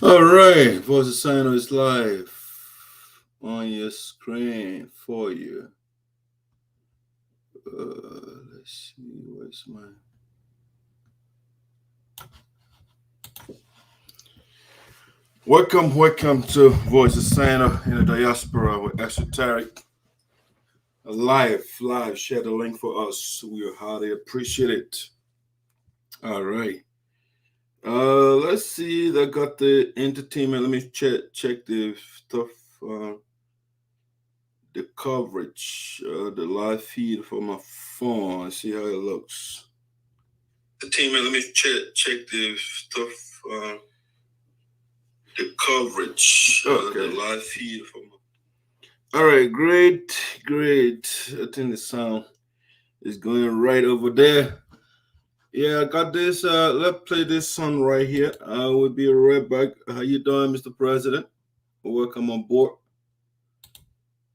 All right, Voice of Sinoe is live on your screen for you. Let's see, where's my... Welcome to Voice of Sinoe in the Diaspora with Esoteric. Live, share the link for us. We highly appreciate it. All right. Let's see. I got the entertainment. Let me check the stuff. The coverage, the live feed for my phone. See how it looks. Entertainment. Let me check the stuff. The coverage. Okay. The live feed for my. All right. Great. I think the sound is going right over there. Yeah, I got this. Let's play this song right here. I will be right back. How you doing, Mr. President? Welcome on board.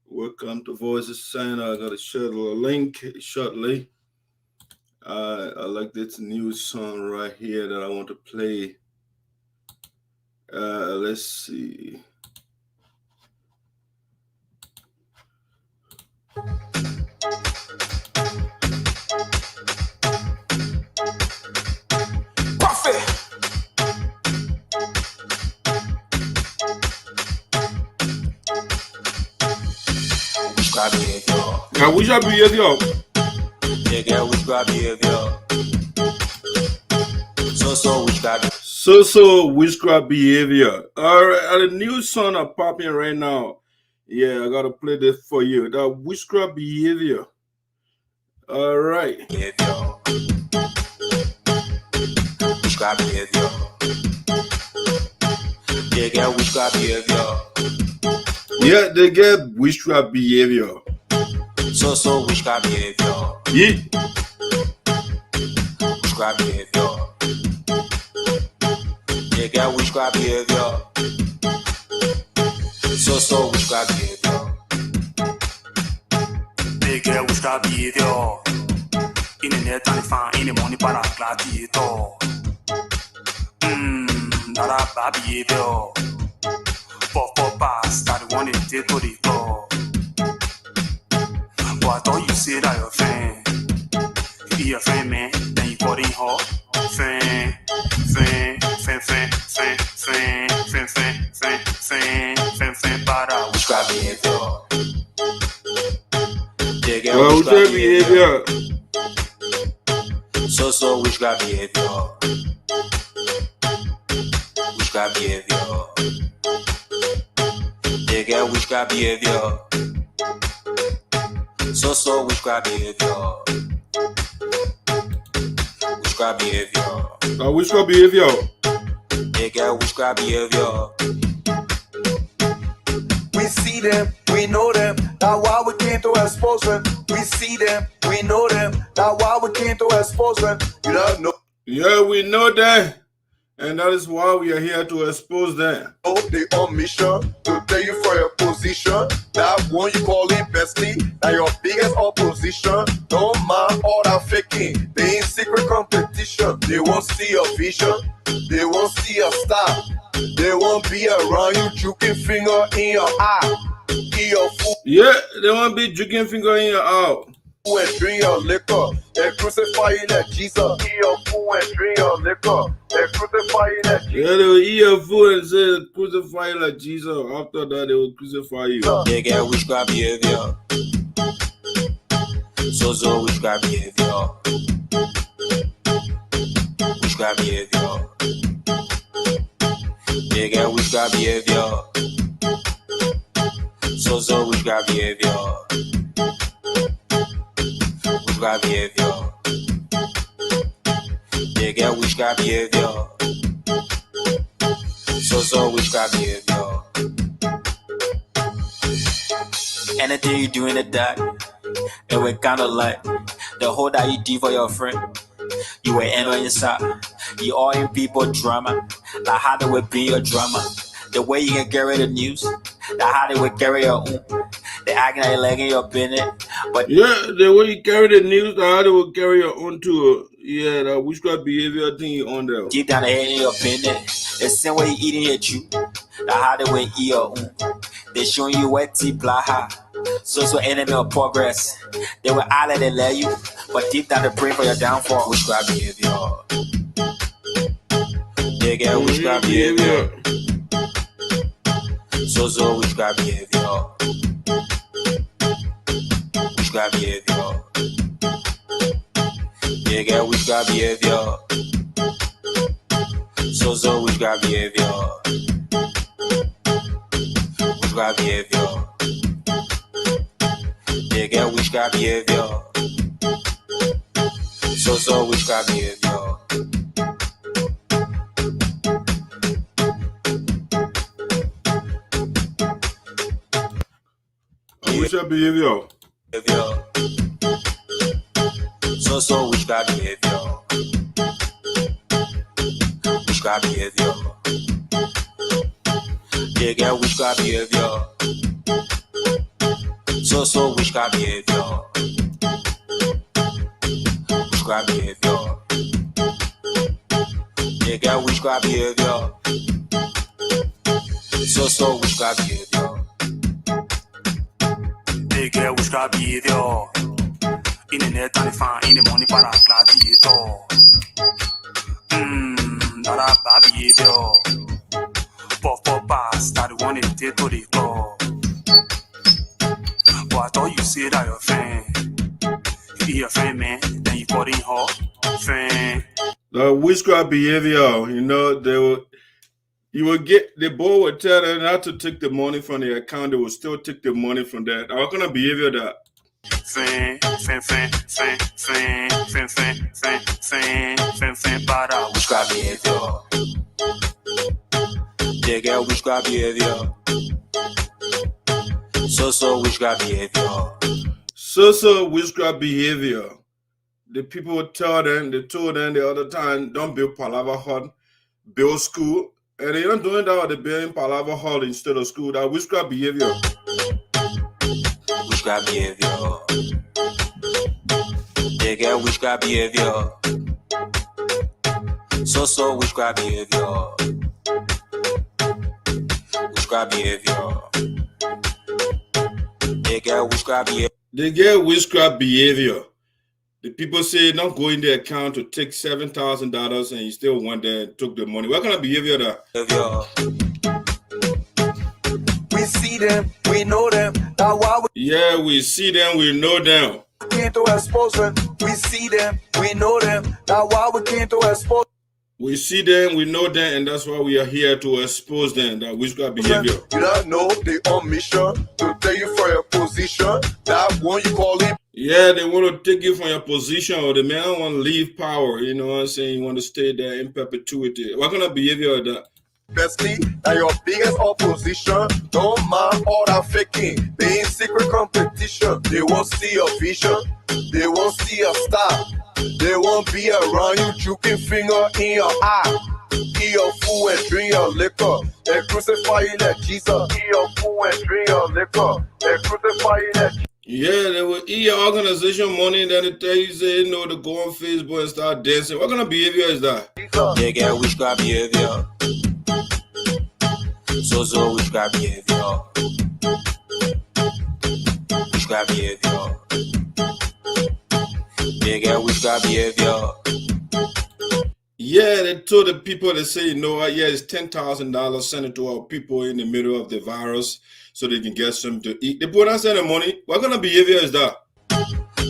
Welcome to Voices Sinoe. I got to share the link shortly. I like this new song right here that I want to play. Let's see. Now, we shall be here, yo. Yeah, girl, witchcraft behavior. So witchcraft behavior. All right, the new song are popping right now. Yeah, I gotta play this for you. That witchcraft behavior. All right. Witchcraft behavior. Yeah, girl, witchcraft behavior. Yeah, they get witchcraft behavior. So witchcraft behavior. Yeah. Witchcraft behavior. Yeah, girl, witchcraft behavior. So witchcraft behavior. Yeah, girl, witchcraft behavior. In the net and find any money para gladiator. That bad behavior. For pass, that the one they take to the door. But I thought you said that your friend. If you're your friend, man, then you call him hot. Friend, para witchcraft behavior. Yeah, girl, witchcraft behavior. So witchcraft behavior. Witchcraft behavior. Yeah, girl, witchcraft behavior. So witchcraft behavior. Witchcraft behavior. Witchcraft behavior. Yeah, girl, witchcraft behavior. We see them, we know them. That's why we came to expose them. We see them, we know them. That's why we came to expose them. You don't know. Yeah, we know that. And that is why we are here to expose them. Oh, they on mission to tell you for your position. That one you call it bestie, that your biggest opposition. Don't mind all that faking. They in secret competition. They won't see your vision. They won't see your style. They won't be around you juking finger in your eye. In your food. Yeah, they won't be juking finger in your eye. And drink your liquor, and crucify you like Jesus. Eat your food and drink your liquor, and crucify you like Jesus. Yeah, they will eat your food and say crucify you like Jesus. After that, they will crucify you. Yeah, get witchcraft behavior. So witchcraft behavior. Witchcraft behavior. Yeah, get witchcraft behavior. So witchcraft behavior. Witchcraft behavior. Yeah, get witchcraft behavior. So witchcraft behavior. Anything you do in the dark, it will kind of like the whole that you do for your friend. You will end on your side. You all in people drama. Like how they will be your drama. The way you can carry the news. Like how they will carry your own. They acting like in your business. But yeah, the way you carry the news, how they will carry your own too. Yeah, that witchcraft behavior thing on there. Deep down the head in your opinion. The same way you eating your chew. The harder way eat your own. They showing you what deep blaha. So enemy of progress. They will all they let you. But deep down they pray for your downfall. Witchcraft behavior. They get witchcraft behavior. So witchcraft behavior. Witchcraft behavior. They get witchcraft behavior. So witchcraft behavior. Witchcraft behavior. They get witchcraft behavior. So witchcraft behavior. Witchcraft behavior. So witchcraft behavior. Witchcraft behavior. They get witchcraft behavior. So witchcraft behavior. Witchcraft behavior. They get witchcraft behavior. So witchcraft behavior. They get witchcraft behavior. In the net and the fan, in the money para gladiator. Not a bad behavior. Puff pass, that the one they take to the door. But I thought you said that your friend. If you're your friend, man, then you call him her friend. The witchcraft behavior, you know, you will get, the boy would tell them not to take the money from the account, they will still take the money from that. How kind of behavior that? Para witchcraft behavior. They get witchcraft behavior. So witchcraft behavior. So witchcraft behavior. The people would tell them, they told them the other time, don't build Palava Hut, build school. And they're not doing that, they're building Palava Hut instead of school. That witchcraft behavior. Witchcraft behavior. They get witchcraft behavior. So witchcraft behavior. Witchcraft behavior. They get witchcraft behavior. They get witchcraft behavior. The people say don't go in the account to take $7,000 and you still went there and took the money. What kind of behavior that? We see them, we know them. That's why we Yeah, we see them, we know them. came to expose them. We see them, we know them. That's why we came to expose We see them, we know them, and that's why we are here to expose them, that witchcraft behavior. You don't know they on mission to take you from your position. That one you call it. Yeah, they want to take you from your position, or the man want to leave power, you know what I'm saying? You want to stay there in perpetuity. What kind of behavior is that? Bestie, that your biggest opposition. Don't mind all that faking. They in secret competition. They won't see your vision. They won't see your star. They won't be around you, juking finger in your eye. Eat your food and drink your liquor. They crucify you like Jesus. Eat your food and drink your liquor. They crucify you like Jesus. Yeah, they will eat your organization money, then they tell you, say, you know, to go on Facebook and start dancing. What kind of behavior is that? They get witchcraft behavior. So witchcraft behavior. Witchcraft behavior. They get witchcraft behavior. Yeah, they told the people, they say, you know what, yeah, it's $10,000, send it to our people in the middle of the virus so they can get something to eat. They put us in the money. What kind of behavior is that?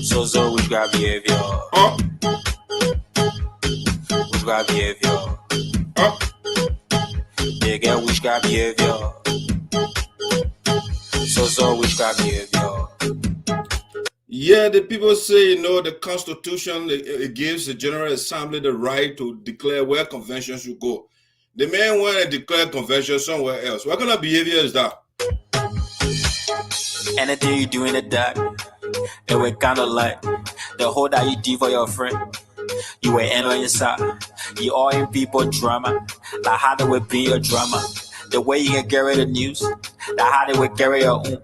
So witchcraft behavior. Witchcraft behavior. They get witchcraft behavior. So witchcraft behavior. Yeah, the people say, you know, the Constitution, it gives the General Assembly the right to declare where conventions should go. The man want to declare convention somewhere else. What kind of behavior is that? Anything you do in the dark, it will kind of like the whole that you do for your friend. You will end on your side. You all in people drama. Like how they will be your drama. The way you can carry the news. Like how they will carry your own.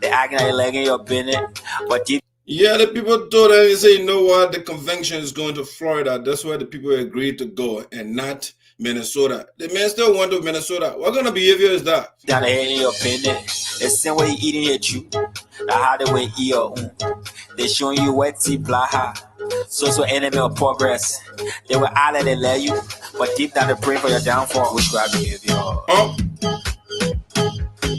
They acting like legging your business. But deep. Yeah, the people told them, they say, you know what, the convention is going to Florida. That's where the people agreed to go and not Minnesota. The men still want to Minnesota. What kind of behavior is that? Down the head in your opinion. The same way you eating your chew. The harder way eat your own. They showing you wet tea, blaha. So enemy of progress. They will holler they let you, but deep down they pray for your downfall. Witchcraft behavior. Oh,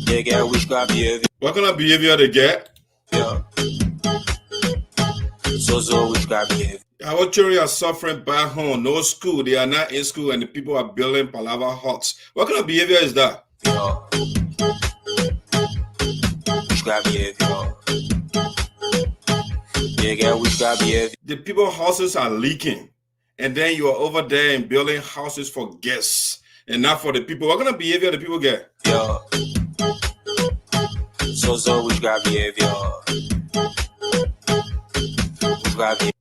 They get witchcraft behavior. what kind of behavior they get? Yeah. So witchcraft behavior. Our children are suffering back home. No school. They are not in school, and the people are building palava huts. What kind of behavior is that? Yeah. Witchcraft behavior. They get witchcraft behavior. The people's houses are leaking, and then you are over there and building houses for guests and not for the people. What kind of behavior the people get? Yeah. So witchcraft behavior.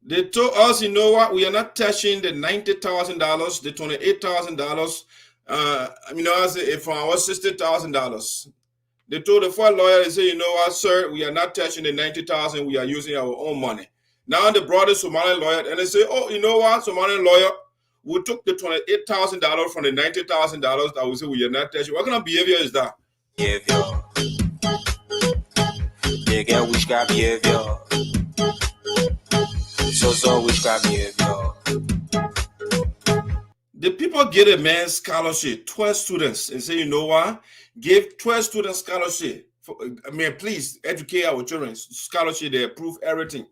They told us, you know what, we are not touching the $90,000, the $28,000. I say from our $60,000. They told the first lawyer, they say, you know what, sir, we are not touching the $90,000. We are using our own money. Now they brought the Somalian lawyer and they say, oh, you know what, Somalian lawyer, we took the $28,000 from the $90,000 that we say we are not touching. What kind of behavior is that? Behavior. They get witchcraft behavior. So witchcraft behavior. The people get a man scholarship, 12 students, and say, you know what? Give 12 students scholarship. Please educate our children. Scholarship, they approve everything.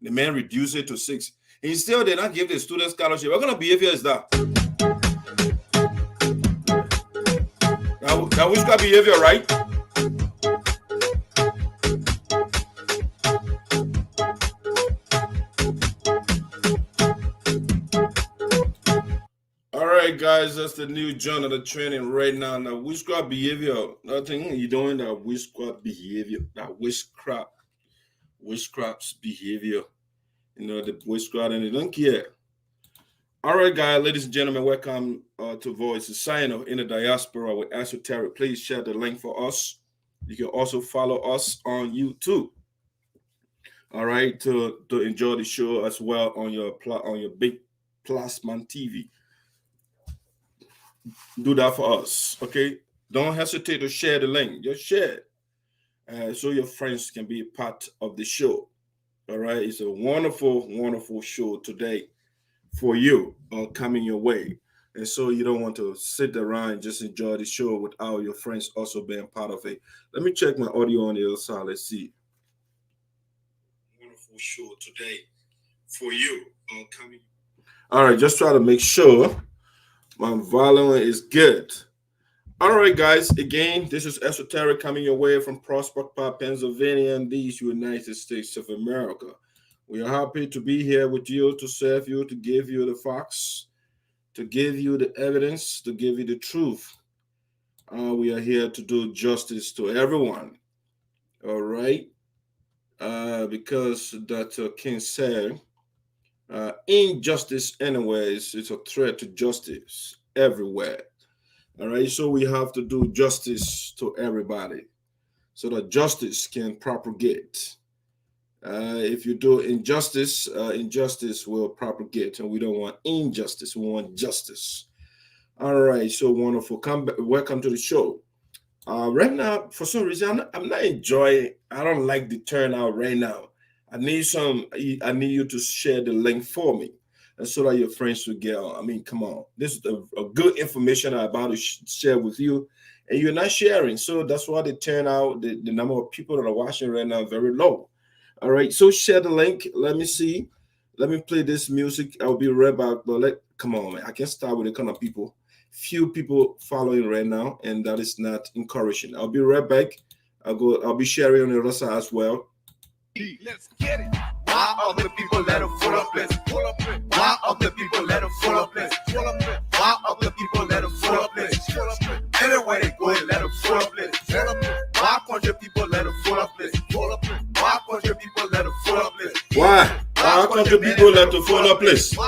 The man reduce it to 6. And still, they not give the students scholarship. What kind of behavior is that? That witchcraft behavior, right? Alright guys, that's the new journal of the training right now. Now witchcraft behavior, nothing you doing that witchcraft behavior, that witchcraft's behavior. You know, the witchcraft and they don't care. Alright guys, ladies and gentlemen, welcome to Voice of Sinoe in the diaspora with ESOTERIC. Please share the link for us. You can also follow us on YouTube. All right, to enjoy the show as well on your big plasma TV. Do that for us, okay? Don't hesitate to share the link. Just share it so your friends can be a part of the show. All right, it's a wonderful, wonderful show today for you coming your way. And so you don't want to sit around and just enjoy the show without your friends also being part of it. Let me check my audio on the other side. Let's see. Wonderful show today for you coming. All right, just try to make sure my volume is good. All right, guys. Again, this is ESOTERIC coming your way from Prospect Park, Pennsylvania, and these United States of America. We are happy to be here with you, to serve you, to give you the facts, to give you the evidence, to give you the truth. We are here to do justice to everyone. All right. Because Dr. King said, injustice anywhere is a threat to justice everywhere. All right, so we have to do justice to everybody so that justice can propagate. If you do injustice, injustice will propagate, and we don't want injustice, we want justice. All right, so wonderful. Welcome to the show. Right now, for some reason, I'm not enjoying, I don't like the turnout right now. I need you to share the link for me, and so that your friends will get on. I mean, come on. This is a good information I'm about to share with you, and you're not sharing. So that's why the turnout, the number of people that are watching right now, very low. All right, so share the link. Let me see. Let me play this music. I'll be right back. But come on, man. I can start with the kind of people. Few people following right now, and that is not encouraging. I'll be right back. I'll be sharing on the other side as well. Let's get it. Why are the people let them full up this? Why are the people let them full up this? Why are the people let them full up this? Anyway, they go and let them full up this. Why can't your people let them full up this? Why can't your people let them full up this? Why can't your people let them full up this?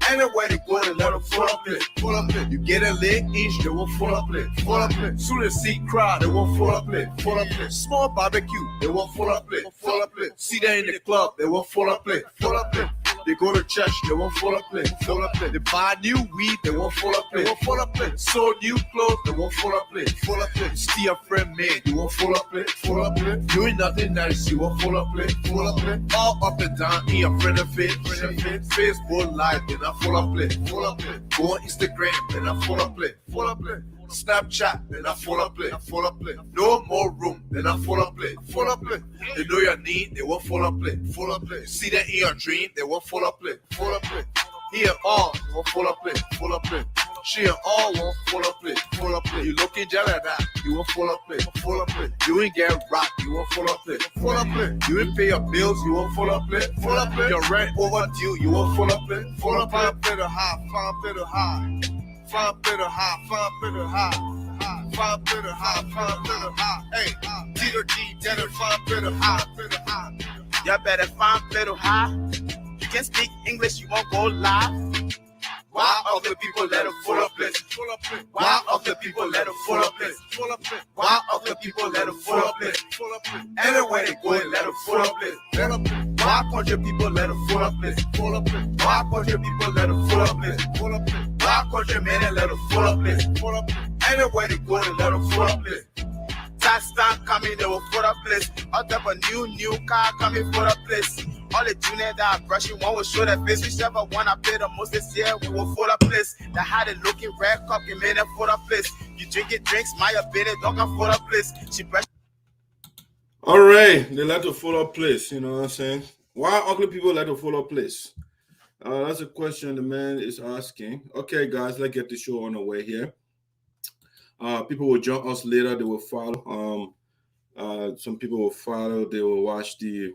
Anyway, they go and let them full up this. play. You get a leg inch, they won't fall up play. Fall up play. Soon as see crowd, they won't fall up play. Fall up play. Small barbecue, they won't fall up play. Fall up play. See them in the club, they won't fall up play. Fall up play. They go to church, they won't fall up play. Fall up play. They buy new weed, they won't fall up play. Won't fall up play. Sold new clothes, they won't fall up play. Fall up play. See a friend made, you won't fall up play. Fall up play. Doing nothing nice, you won't fall up play. Fall up play. All up and down in your friend of faith. Facebook live, then I fall up play. Fall up play. Go on Instagram, then I fall up play. Fall up play. Snapchat, then I fall up play. Fall up play. No more room, then I fall up play. Fall up play. They know your need, they won't fall up play. Fall up play. See that in your dream, they won't fall up play. Fall up play. He and all won't fall up play. Fall up play. She and all won't fall up play. Fall up play. You looking just like that, you won't fall up play. Fall up play. You ain't get rocked, you won't fall up play. Fall up play. You ain't pay your bills, you won't fall up play. Fall up play. Your rent overdue, you won't fall up play. Fall up play. Find better high, find better high. Find better high, find better high. Find better high, find better high. Hey, T-O-G, better find better high, better high. You better find better high. You can speak English, you won't go live. Why other people let them fall up place? Why other people let them fall up place? Why other people let them fall up place? Anywhere they go and let them fall up place. Why country people let them fall up place? Why country people let them fall up place? Why country men and let them fall up place? Anywhere they go and let them fall up place. Tax time coming, they will for the place. All type of new car coming for the place. All the junior that are brushing, one will show their face. Whichever one I pay the most this year, we will for the place. The had it looking red cup, you made it for the place. You drinking drinks, my opinion, don't come for the place. She brush. All right, they like to follow place, you know what I'm saying? Why ugly people like to follow place? That's a question the man is asking. Okay, guys, let's get the show on the way here. People will join us later. They will follow. Some people will follow. They will watch the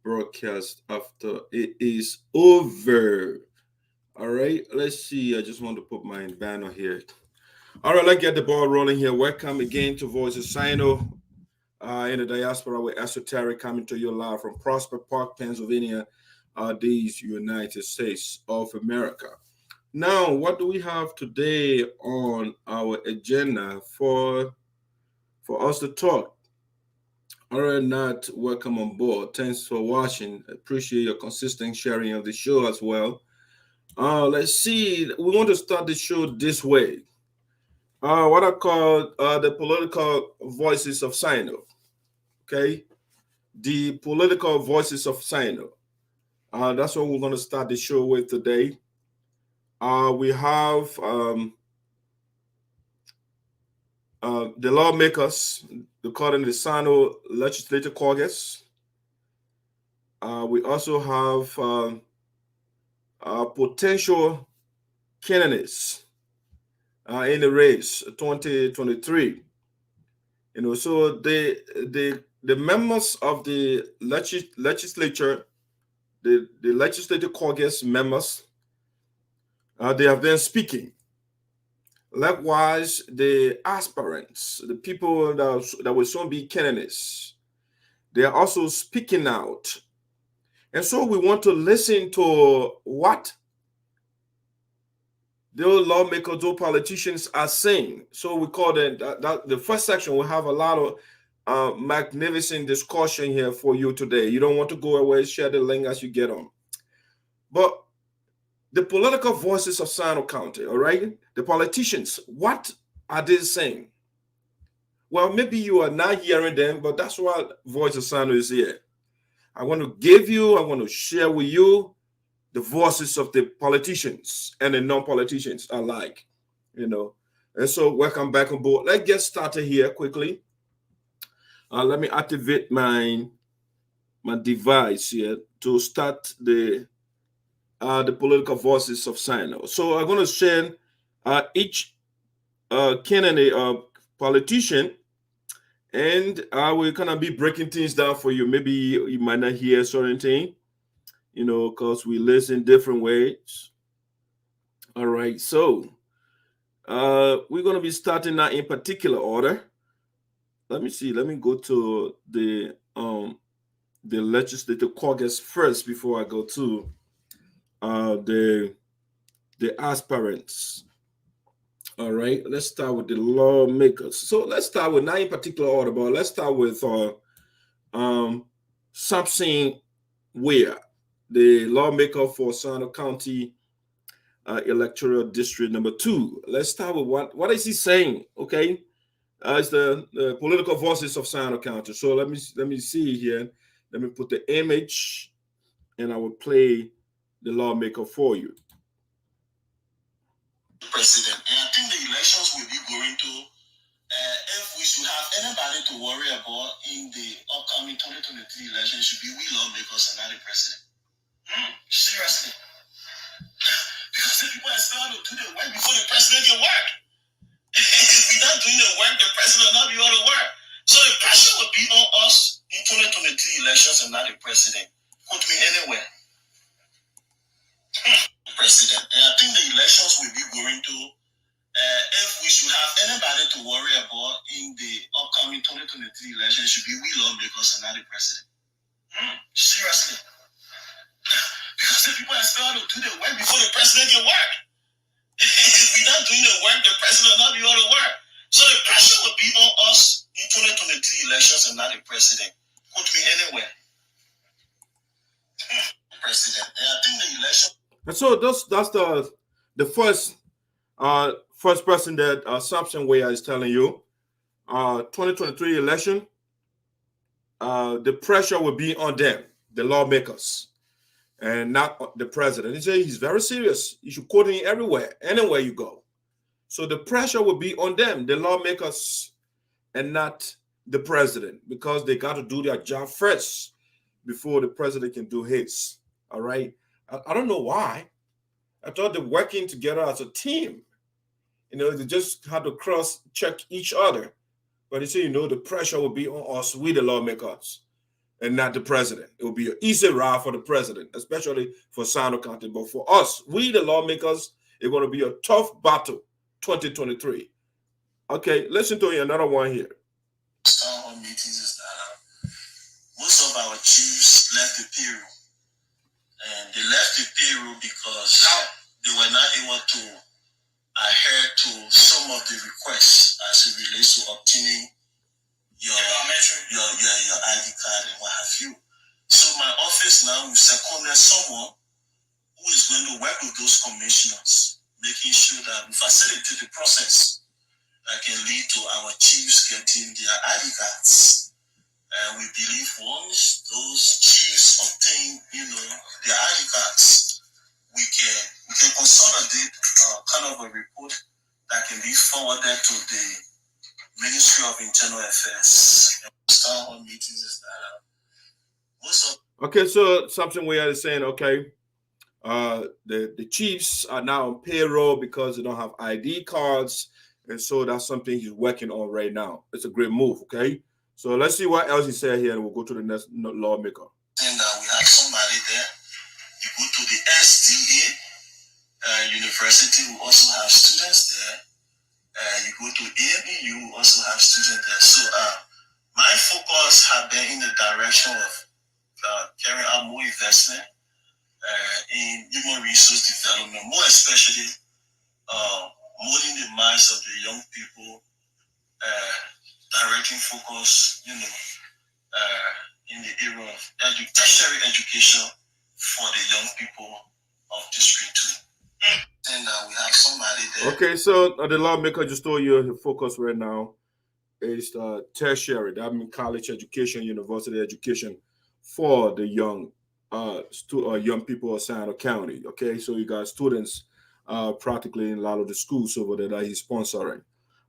broadcast after it is over. All right, let's see. I just want to put my banner here. All right, let's get the ball rolling here. Welcome again to Voice of Sinoe in the diaspora with Esoteric, coming to you live from Prosper Park, Pennsylvania, these United States of America. Now, what do we have today on our agenda for us to talk? All right, Nat, welcome on board. Thanks for watching. Appreciate your consistent sharing of the show as well. Let's see. We want to start the show this way. What I call the political voices of Sinoe. Okay, the political voices of Sinoe. That's what we're going to start the show with today. We have the lawmakers, they call them the Sinoe Legislative Caucus. We also have potential candidates in the race 2023. You know, so the members of the legislature, the Legislative Caucus members, they have been speaking. Likewise, the aspirants, the people that will soon be candidates, they are also speaking out. And so we want to listen to what those lawmakers, those politicians are saying. So we call that the first section will have a lot of magnificent discussion here for you today. You don't want to go away, share the link as you get on. But the political voices of Sinoe County, all right? The politicians, what are they saying? Well, maybe you are not hearing them, but that's why Voice of Sinoe is here. I want to share with you the voices of the politicians and the non-politicians alike, you know. And so welcome back on board. Let's get started here quickly. Let me activate my device here to start the political voices of Sinoe. So I'm going to share each candidate politician, and we're going to be breaking things down for you. Maybe you might not hear certain thing, you know, because we listen different ways. All right, so we're going to be starting now in particular order. Let me see. Let me go to the Legislative Caucus first before I go to the the aspirants. All right, let's start with the lawmakers. So let's start with, not in particular order, but let's start with Sampson Ware, the lawmaker for Sinoe County electoral district number 2. Let's start with what is he saying? Okay, it's the political voices of Sinoe County. So let me see here. Let me put the image, and I will play the lawmaker for you. President, and I think the elections will be going to. If we should have anybody to worry about in the upcoming 2023 election, should be we lawmakers and not the president. Seriously. Because the people are starting to do the work before the president can work. If we're not doing the work, the president will not be able to work. So the pressure will be on us in 2023 elections and not the president. Put me anywhere. President, and I think the elections will be going to. If we should have anybody to worry about in the upcoming 2023 election, should be we lawmakers and not the president. Seriously. Because the people are starting to do the work before the president can work. If we're not doing the work, the president will not be able to work. So the pressure will be on us in 2023 elections and not the president. Put me anywhere. President, and I think the election. And so that's the first person that Sampson Ware is telling you. 2023 election, the pressure will be on them, the lawmakers, and not the president. He said he's very serious. You should quote him everywhere, anywhere you go. So the pressure will be on them, the lawmakers, and not the president, because they got to do their job first before the president can do his. All right. I don't know why. I thought they're working together as a team. You know, they just had to cross-check each other. But you see, you know, the pressure will be on us, we the lawmakers, and not the president. It will be an easy ride for the president, especially for Sinoe County. But for us, we the lawmakers, it's going to be a tough battle, 2023. Okay, listen to another one here. Town meetings is that most of our chiefs left the payroll. And they left the payroll because they were not able to adhere to some of the requests as it relates to obtaining your ID card and what have you. So my office now will second someone who is going to work with those commissioners, making sure that we facilitate the process that can lead to our chiefs getting their ID cards. And we believe once those chiefs obtain, their ID cards, we can consolidate kind of a report that can be forwarded to the Ministry of Internal Affairs. Start on meetings is that. Okay, so something we are saying, okay, the chiefs are now on payroll because they don't have ID cards, and so that's something he's working on right now. It's a great move, okay? So let's see what else he said here, and we'll go to the next lawmaker. And we have somebody there. You go to the SDA University, we also have students there. You go to AME, you also have students there. So my focus has been in the direction of carrying out more investment in human resource development, more especially molding the minds of the young people, directing focus, in the area of tertiary education for the young people of District 2. And we have somebody there. Okay, so the lawmaker just told you the focus right now is tertiary. That means college education, university education for the young people of Sinoe County. Okay, so you got students practically in a lot of the schools over there that he's sponsoring.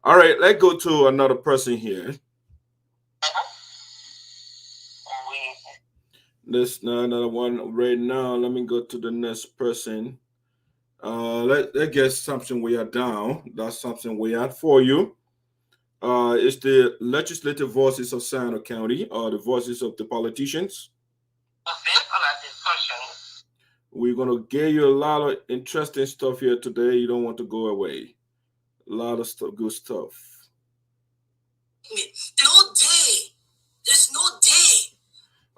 All right, let's go to another person here. There's another one right now. Let me go to the next person. Let's get something we are down. That's something we are for you. It's the legislative voices of Sinoe County, or the voices of the politicians. We're going to give you a lot of interesting stuff here today. You don't want to go away. A lot of stuff, good stuff. No day. There's no day.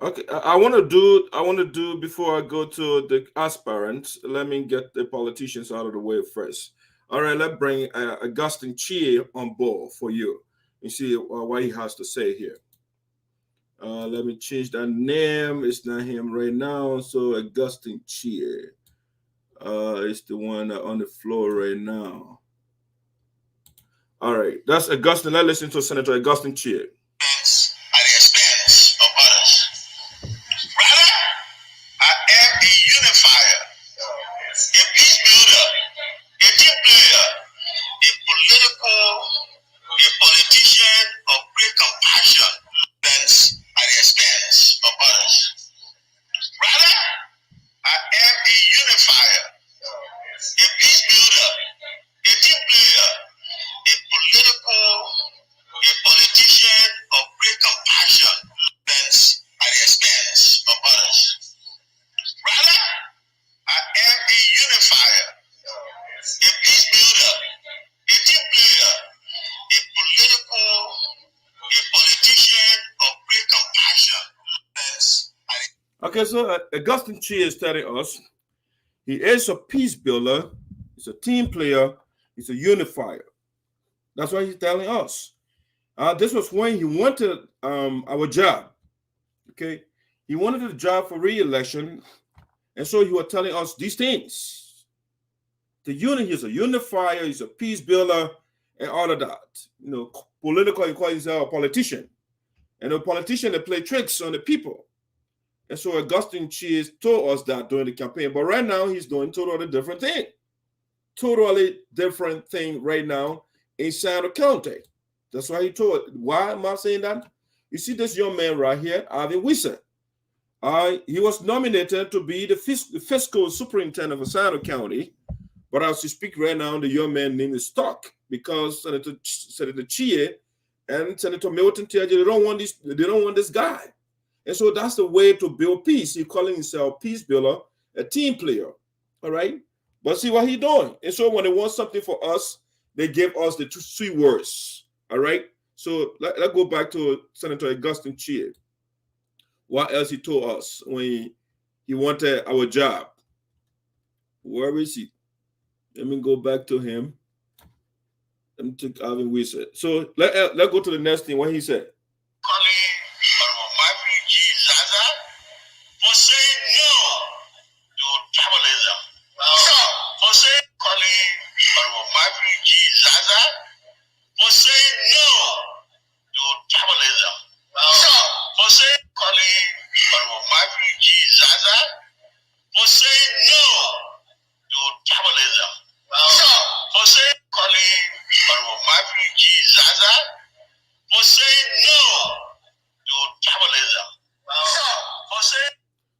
Okay, I want to do before I go to the aspirants. Let me get the politicians out of the way first. All right, let's bring Augustine Chie on board for you. You see what he has to say here. Let me change that name. It's not him right now. So Augustine Chie is the one on the floor right now. All right, that's Augustine. Let's listen to Senator Augustine Chie. At the expense of others. Rather, I am a unifier, a peace builder, a team player, a politician of great compassion at the expense of others. Rather, I am a unifier, a peace builder, a team player, a politician of great compassion at the expense of others. Rather, I am a unifier, a peace builder, a team player, a politician of great compassion. Okay, so Augustine Chie is telling us he is a peace builder, he's a team player, he's a unifier. That's what he's telling us. This was when he wanted our job. Okay, he wanted the job for re-election, and so he was telling us these things. He's a unifier, he's a peace builder, and all of that. You know, political, he calls himself a politician, and a politician that play tricks on the people. And so Augustine Chie told us that during the campaign, but right now he's doing totally different thing. Totally different thing right now in Sinoe County. That's why he told. Why am I saying that? You see this young man right here, Alvin Wisser. He was nominated to be the fiscal superintendent of Sinoe County, but as we speak right now, the young man name is stuck because Senator Chie and Senator Milton Tiaje, they don't want this guy. And so that's the way to build peace. He's calling himself peace builder, a team player. All right. But see what he's doing. And so when they want something for us, they give us the two sweet words. All right. So let's go back to Senator Augustine Chie. What else he told us when he wanted our job? Where is he? Let me go back to him. Let me take Alvin Wisser. So let's go to the next thing. What he said.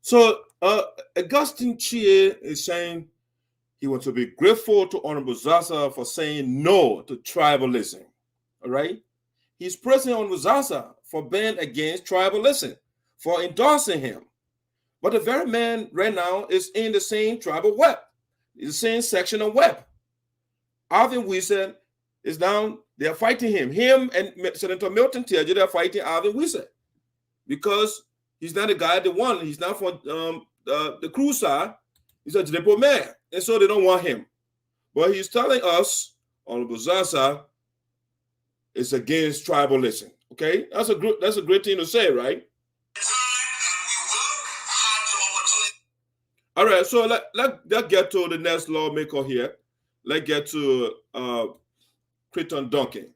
So Augustine Chie is saying he wants to be grateful to Honorable Zaza for saying no to tribalism. All right. He's praising Honorable Zaza for being against tribalism, for endorsing him. But the very man right now is in the same tribal web, the same section of web. Alvin Wisser is down. They're fighting him. Him and Senator Milton Tiaje, they're fighting Alvin Wisser because he's not the guy that won. He's not for the crew side. He's a depot man. And so they don't want him. But he's telling us, Honorable Zaza is against tribalism. Okay? That's a great thing to say, right? All right, so let's get to the next lawmaker here. Let's get to Creighton Duncan.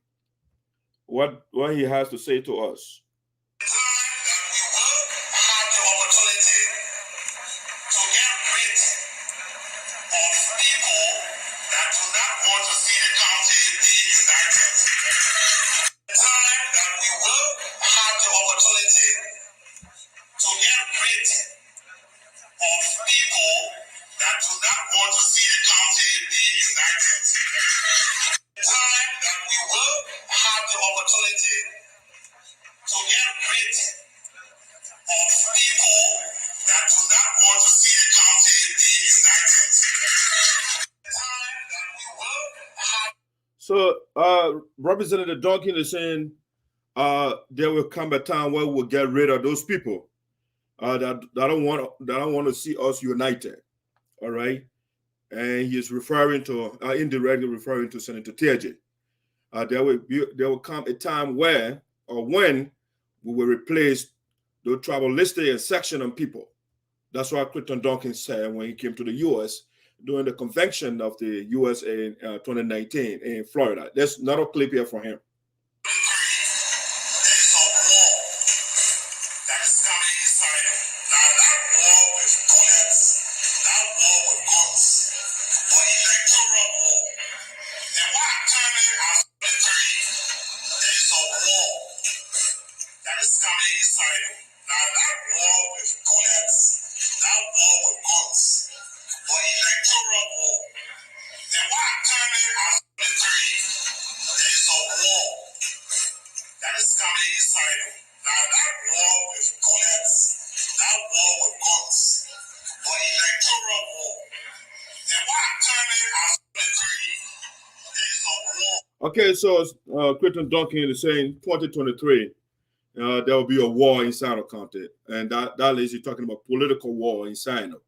What he has to say to us. So Representative Duncan is saying there will come a time where we'll get rid of those people. that don't want to see us united. All right, and he is referring to indirectly referring to Senator Teje. There will come a time where or when we will replace the tribalistic and sectional people. That's what Clinton Duncan said when he came to the U.S. during the convention of the USAA in 2019 in Florida. There's another clip here from him. Okay, so Clinton Duncan is saying 2023, there will be a war in Sinoe County. And that is he's talking about political war in Sinoe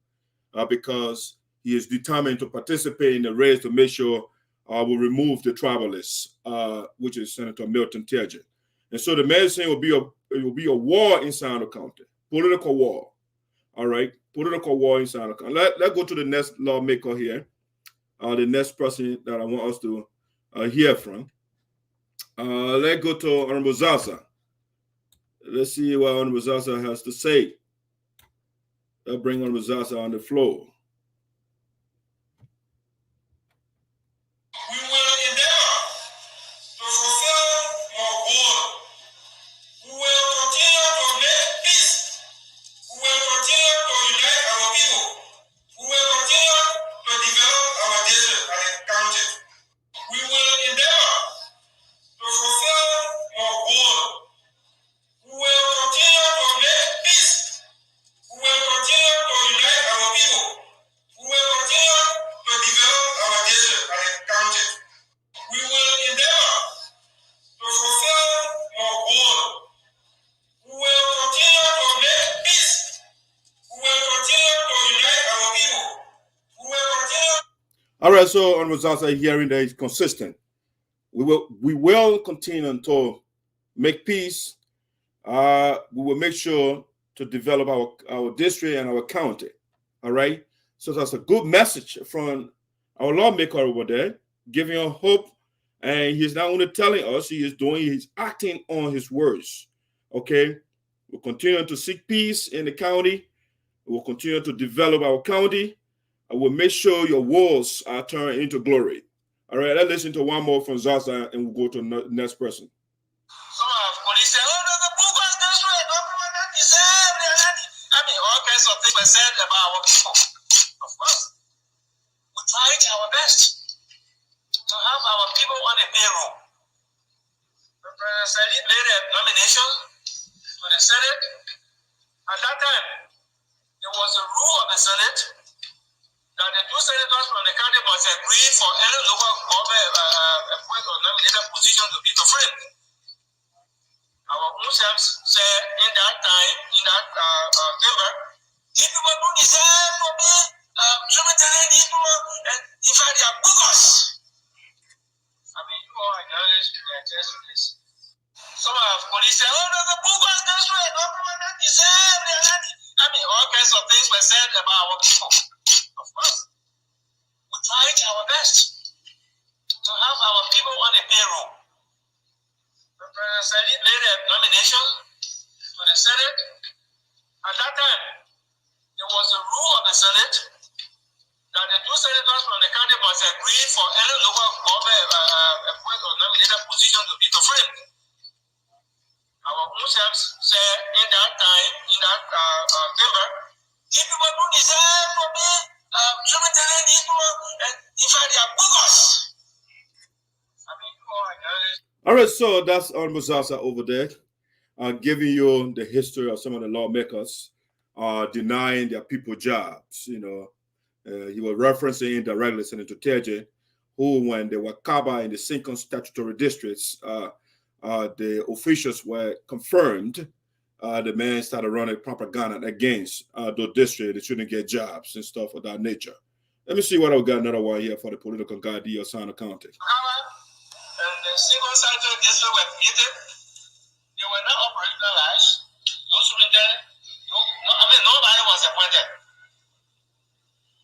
because he is determined to participate in the race to make sure we'll remove the tribalists, which is Senator Milton Teje. And so the main thing will be a war in Sinoe County, political war. All right, political war in Sinoe County. Let's go to the next lawmaker here, the next person that I want us to hear from. Let's go to Honorable Zaza. Let's see what Honorable Zaza has to say. Let's bring Honorable Zaza on the floor. We will endeavor to fulfill our goal. We will continue to make peace. We will continue to unite our people. We will continue to develop our district and county. We will endeavor to fulfill our goal. We will continue to make peace. We will continue to unite our people. We will continue to develop our district and county. We will endeavor to fulfill our goal. We will continue to make peace. We will continue to unite our people. We will continue. All right, so Honorable Zaza hearing that is consistent. We will continue to make peace. We will make sure to develop our district and our county. All right. So that's a good message from our lawmaker over there, giving us hope. And he's not only telling us, he's acting on his words. Okay. We'll continue to seek peace in the county. We'll continue to develop our county. And we'll make sure your wars are turned into glory. All right. Let's listen to one more from Zaza and we'll go to the next person. Some of police say, oh, no, the book was destroyed. Not deserved. I mean, all kinds of things were said about our people. Of course, we tried our best to have our people on the payroll. The president made a nomination to the Senate. At that time, there was a rule of the Senate that the two senators from the county must agree for any local government appointed or nominated position to be different. Our own selves said in that time, in that favor, these people don't deserve to be tributary, these people, and in fact, they are bogus. I mean, you all acknowledge the attest to this. Some of police say, oh, no, the bogus destroyed, no, not deserve. I mean, all kinds of things were said about our people. Of course, we tried our best to have our people on the payroll. The president made a nomination to the Senate. At that time, there was a rule of the Senate that the two senators from the county must agree for any local government appointed or nominated position to be different. Our own selves said in that time, in that favor, these people don't deserve to be tributary, these people, and in fact, they are bogus. I mean, you all acknowledge. All right, so that's Honorable Zaza over there, giving you the history of some of the lawmakers denying their people jobs. You know, he was referencing indirectly Senator Teje, who, when they were covered in the single statutory districts, the officials were confirmed the man started running propaganda against the district. They shouldn't get jobs and stuff of that nature. Let me see what I've got another one here for the political guy, D.O. Sinoe County. And the single cycle district were created. They were not operationalized. No superintendent. Nobody was appointed.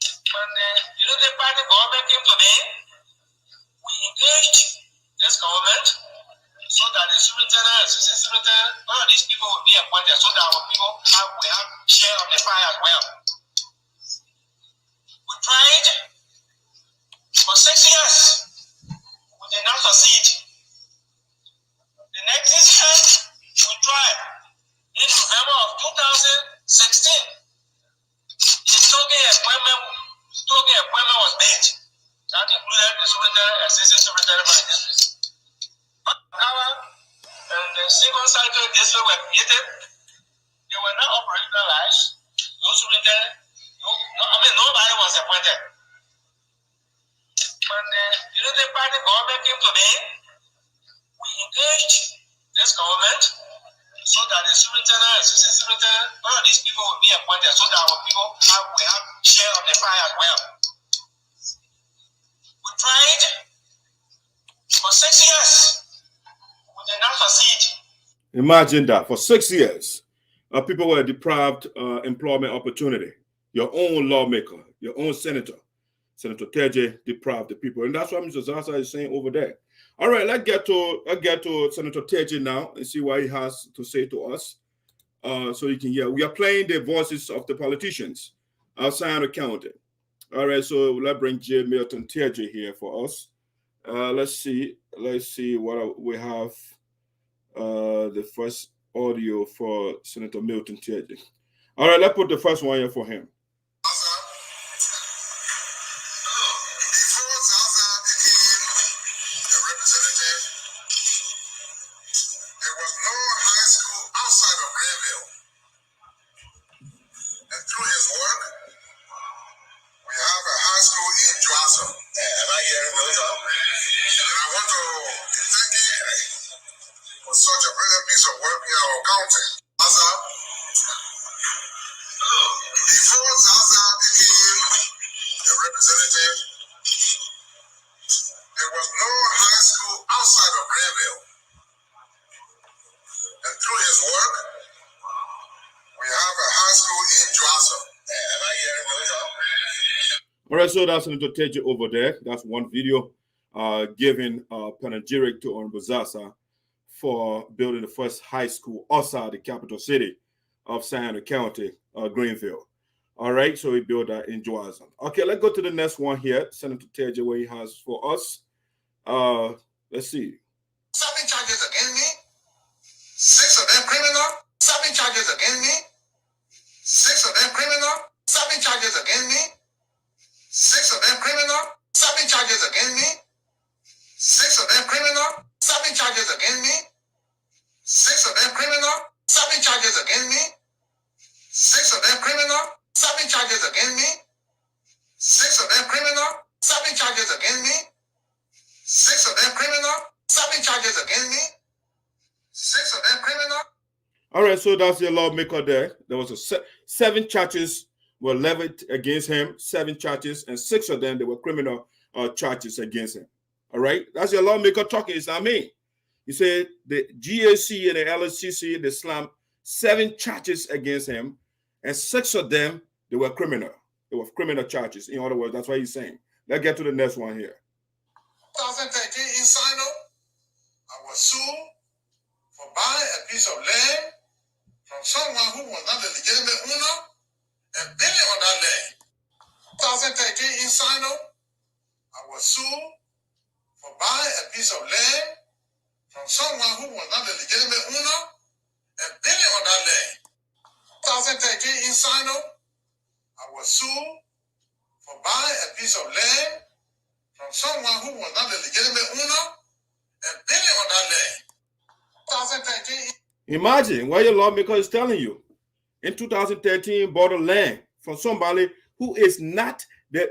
When the Unity Party government came to me, we engaged this government so that the superintendent, assistant superintendent, all of these people will be appointed so that our people will have share of the pie as well. We tried for 6 years. We did not succeed. The next year, we tried. In November of 2016, the token appointment was made. That included the superintendent, assistant superintendent for the district. And the single cycle district were created. They were not operationalized. No superintendent. Nobody was appointed. When the Unity Party government came to me, we engaged this government so that the superintendent, assistant superintendent, all of these people will be appointed so that our people will have share of the pie as well. We tried for 6 years. We did not succeed. Imagine that for 6 years, people were deprived employment opportunity. Your own lawmaker, your own senator, Senator Teje, deprived the people, and that's what Mr. Zaza is saying over there. All right, let's get to Senator Teje now and see what he has to say to us, so you can hear. We are playing the voices of the politicians outside the county. All right, so let's bring J. Milton Teje here for us. Let's see what we have. The first audio for Senator Milton Teje. All right, let's put the first one here for him. All right, so that's Senator Teje over there. That's one video giving panegyric to Honorable Zaza for building the first high school outside the capital city of Sinoe County, Greenville. All right, so he built that in Joazan. Okay, let's go to the next one here. Senator Teje, what he has for us. Let's see. 7 charges against me. 6 of them criminal. 7 charges against me. 6 of them criminal. 7 charges against me. 6 of them criminal. 7 charges against me. 6 of them criminal. 7 charges against me. 6 of them criminal. 7 charges against me. 6 of them criminal. 7 charges against me. 6 of them criminal. 7 charges against me. 6 of them criminal. 7 charges against me. 6 of them criminal. All right, so that's the lawmaker there. There was 7 charges were levied against him, 7 charges, and 6 of them, they were criminal charges against him. All right, that's your lawmaker talking. It's not me. He said the GAC and the LSCC, they slammed 7 charges against him, and 6 of them, they were criminal. They were criminal charges. In other words, that's what he's saying. Let's get to the next one here. 2013 in Sinoe, I was sued for buying a piece of land from someone who was not the legitimate owner and building on that land. 2013 in Sinoe, I was sued for buying a piece of land from someone who was not the legitimate owner and building on that land. 2013 in Sinoe, I was sued for buying a piece of land from someone who was not the legitimate owner and building on that land. 2013. Imagine what your lawmaker is telling you. In 2013, bought a land from somebody who is not the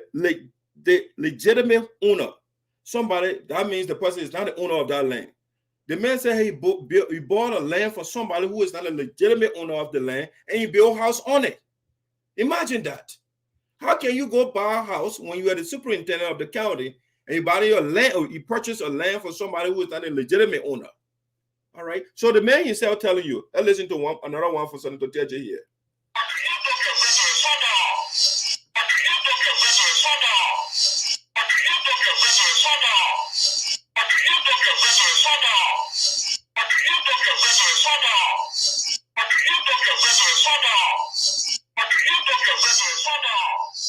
legitimate owner. Somebody, that means the person is not the owner of that land. The man said he bought a land for somebody who is not a legitimate owner of the land, and he built a house on it. Imagine that. How can you go buy a house when you are the superintendent of the county and you buy your land, or you purchase a land for somebody who is not a legitimate owner? All right. So the man himself telling you, let's listen to another one for Senator TJ here.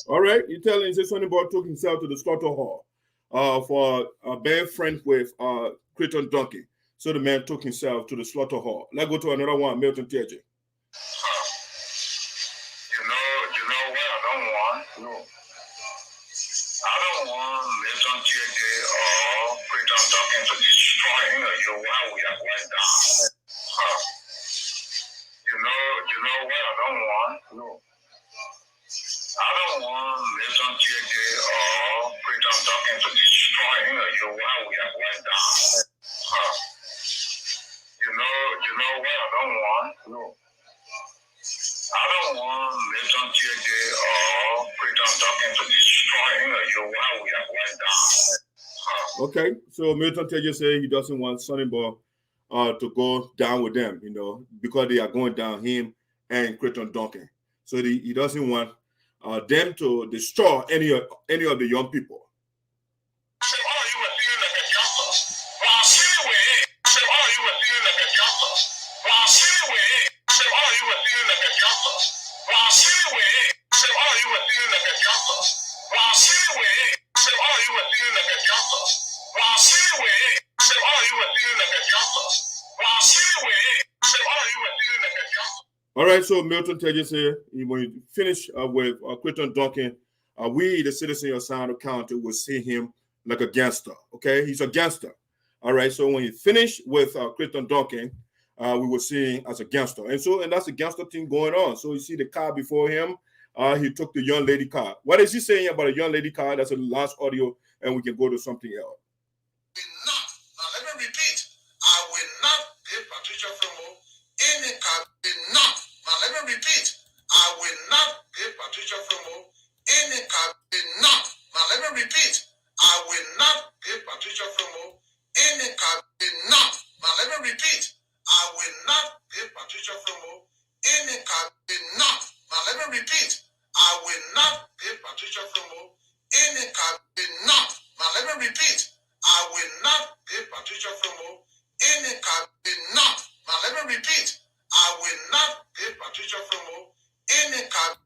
All right, you telling him Sonny took himself to the slaughter hall for a bad friend with Creighton Donkey. So the man took himself to the slaughter hall. Let's go to another one, Milton TJ. You know what I don't want? No. I don't want Milton TJ or Creighton Donkey to destroy your while we are going down. You know what I don't want? No. I don't want Milton TJ or Creighton Donkey to destroy your while we are going down. You know what I don't want? No. I don't want Milton TJ or Creighton Donkey to destroy your while we are going down. Okay, so Milton TJ said he doesn't want Sonny Boy to go down with them, because they are going down, him and Creighton Donkey. So he doesn't want them to destroy any of the young people. All right, so Milton Tejas here, when you finish with Creighton Duncan, we, the citizens of Sinoe County, will see him like a gangster, okay? He's a gangster. All right, so when you finish with Creighton Duncan, we will see him as a gangster. And that's a gangster thing going on. So you see the car before him, he took the young lady car. What is he saying about a young lady car? That's the last audio, and we can go to something else. Now let me repeat, I will not give Patricia Fromo any car. Now let me repeat, I will not give Patricia Fromo any car. Now let me repeat, I will not give Patricia Fromo any car. Now let me repeat, I will not give Patricia Fromo any car. Now let me repeat, I will not give Patricia Fromo any car. Now let me repeat, I will not give Patricia Fromo any car. Now let me repeat, I will not give Patricia Fromo any car.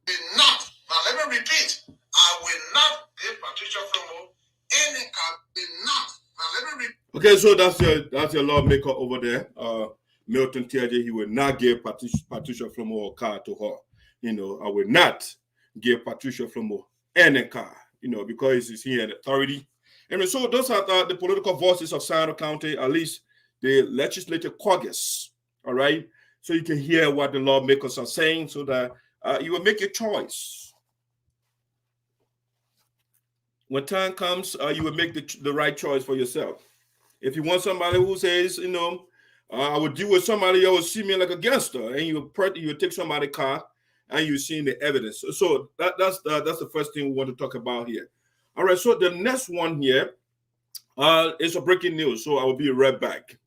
Now let me repeat, I will not give Patricia Fromo any car. Now let me repeat. Okay, so that's your lawmaker over there, Milton TJ. He will not give Patricia Fromo a car to her. I will not give Patricia Fromo any car. Because he's here in authority. And so those are the political voices of Sinoe County, at least the legislative caucus. All right. So you can hear what the lawmakers are saying, so that you will make your choice. When time comes, you will make the right choice for yourself. If you want somebody who says, I would deal with somebody that will see me like a gangster, and you take somebody's car, and you're seeing the evidence. So that's the first thing we want to talk about here. All right. So the next one here is a breaking news. So I will be right back.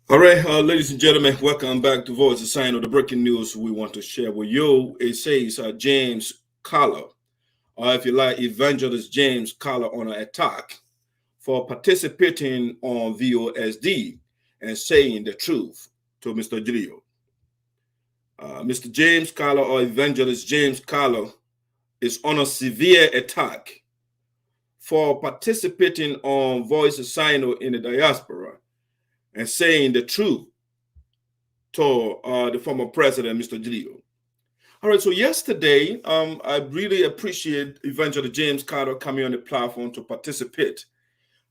All right, ladies and gentlemen, welcome back to Voice of Sinoe. The breaking news we want to share with you. It says James Carlor, if you like, Evangelist James Carlor, on an attack for participating on VOSD and saying the truth to Mr. Geleo. Mr. James Carlor, or Evangelist James Carlor, is on a severe attack for participating on Voice of Sinoe in the diaspora and saying the truth to the former president, Mr. Geleo. All right, so yesterday, I really appreciate Evangelist James Carlor coming on the platform to participate,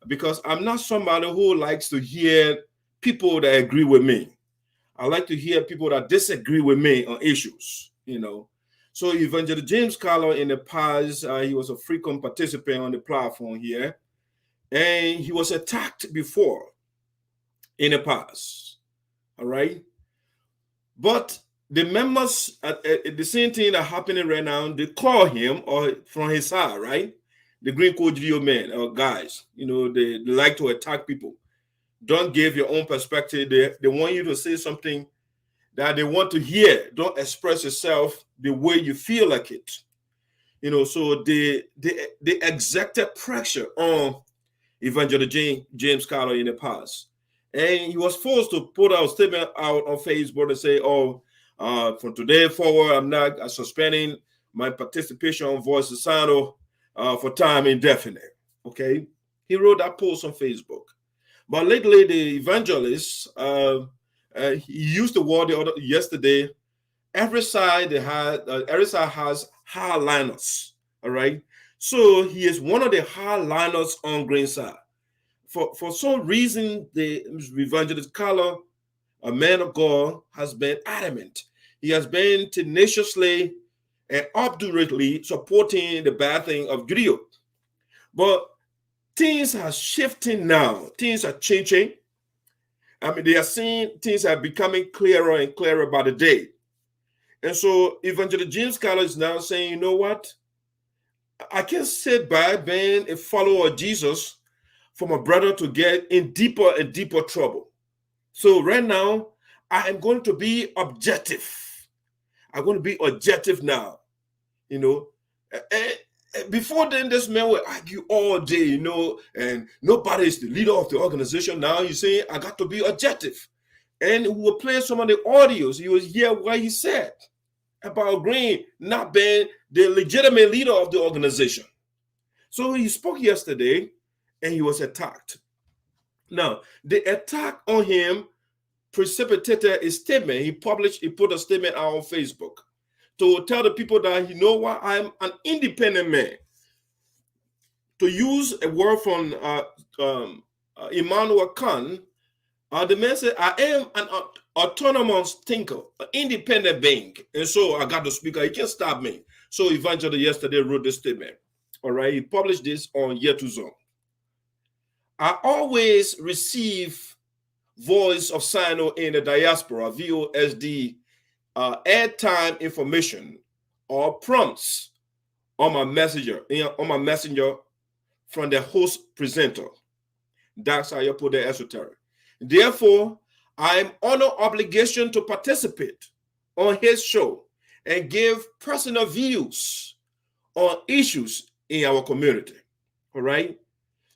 because I'm not somebody who likes to hear people that agree with me. I like to hear people that disagree with me on issues, So Evangelist James Carlor in the past, he was a frequent participant on the platform here, and he was attacked before in the past, all right? But the members, the same thing that happening right now, they call him or from his side, right? The Greene Geleo men or guys, they like to attack people. Don't give your own perspective. They want you to say something that they want to hear. Don't express yourself the way you feel like it. So they exerted pressure on Evangelist James Carlor in the past. And he was forced to put out a statement out on Facebook and say, from today forward, I'm not suspending my participation on Voice of Sinoe for time indefinite. Okay? He wrote that post on Facebook. But lately, the evangelist, he used the word yesterday. Every side has hardliners. All right. So he is one of the hardliners on Greene side. For some reason, the Evangelist Carlor, a man of God, has been adamant. He has been tenaciously and obdurately supporting the bad thing of Geleo. But things are shifting now. Things are changing. I mean, they are seeing things are becoming clearer and clearer by the day. And so Evangelist James Carlor is now saying, you know what? I can't sit by being a follower of Jesus for my brother to get in deeper and deeper trouble. So right now, I am going to be objective. I'm going to be objective now. Before then, this man would argue all day, and nobody is the leader of the organization. Now you say, I got to be objective. And we will play some of the audios. You will hear what he said about Greene not being the legitimate leader of the organization. So he spoke yesterday, and he was attacked. Now, the attack on him precipitated a statement. He put a statement out on Facebook to tell the people that, you know what, I'm an independent man. To use a word from Immanuel Kant, the man said, I am an autonomous thinker, an independent being. And so I got the speaker. He can't stop me. So Evangelist yesterday wrote this statement. All right. He published this on Year to Zone. I always receive Voice of Sinoe in the Diaspora, VOSD, airtime information or prompts on my messenger from the host presenter. That's how you put the esoteric. Therefore, I am under obligation to participate on his show and give personal views on issues in our community. All right.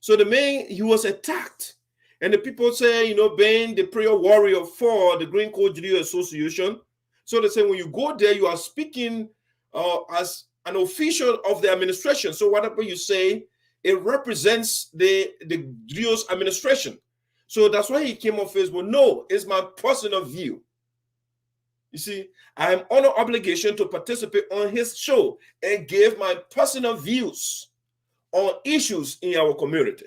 So the man, he was attacked. And the people say, being the prayer warrior for the Greene Geleo Association. So they say, when you go there, you are speaking as an official of the administration. So whatever you say, it represents the Geleo's administration. So that's why he came on Facebook. No, it's my personal view. You see, I am under obligation to participate on his show and give my personal views on issues in our community.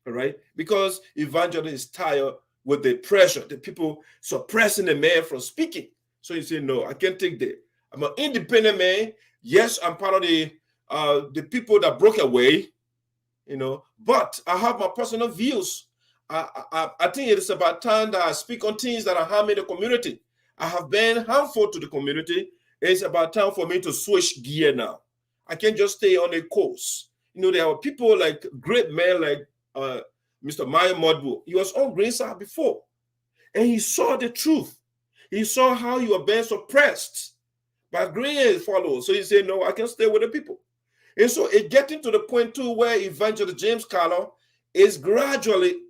All right? Because Evangelist is tired with the pressure, the people suppressing the man from speaking. So you say, no, I can't take that. I'm an independent man. Yes, I'm part of the people that broke away, but I have my personal views. I think it is about time that I speak on things that are harming the community. I have been harmful to the community. It's about time for me to switch gear now. I can't just stay on a course. There are people like great men like Mr. Maya Modbu. He was on Greene side before, and he saw the truth. He saw how you were being suppressed by Greene followers. So he said, no, I can stay with the people. And so it getting to the point too where Evangelist James Carlor is gradually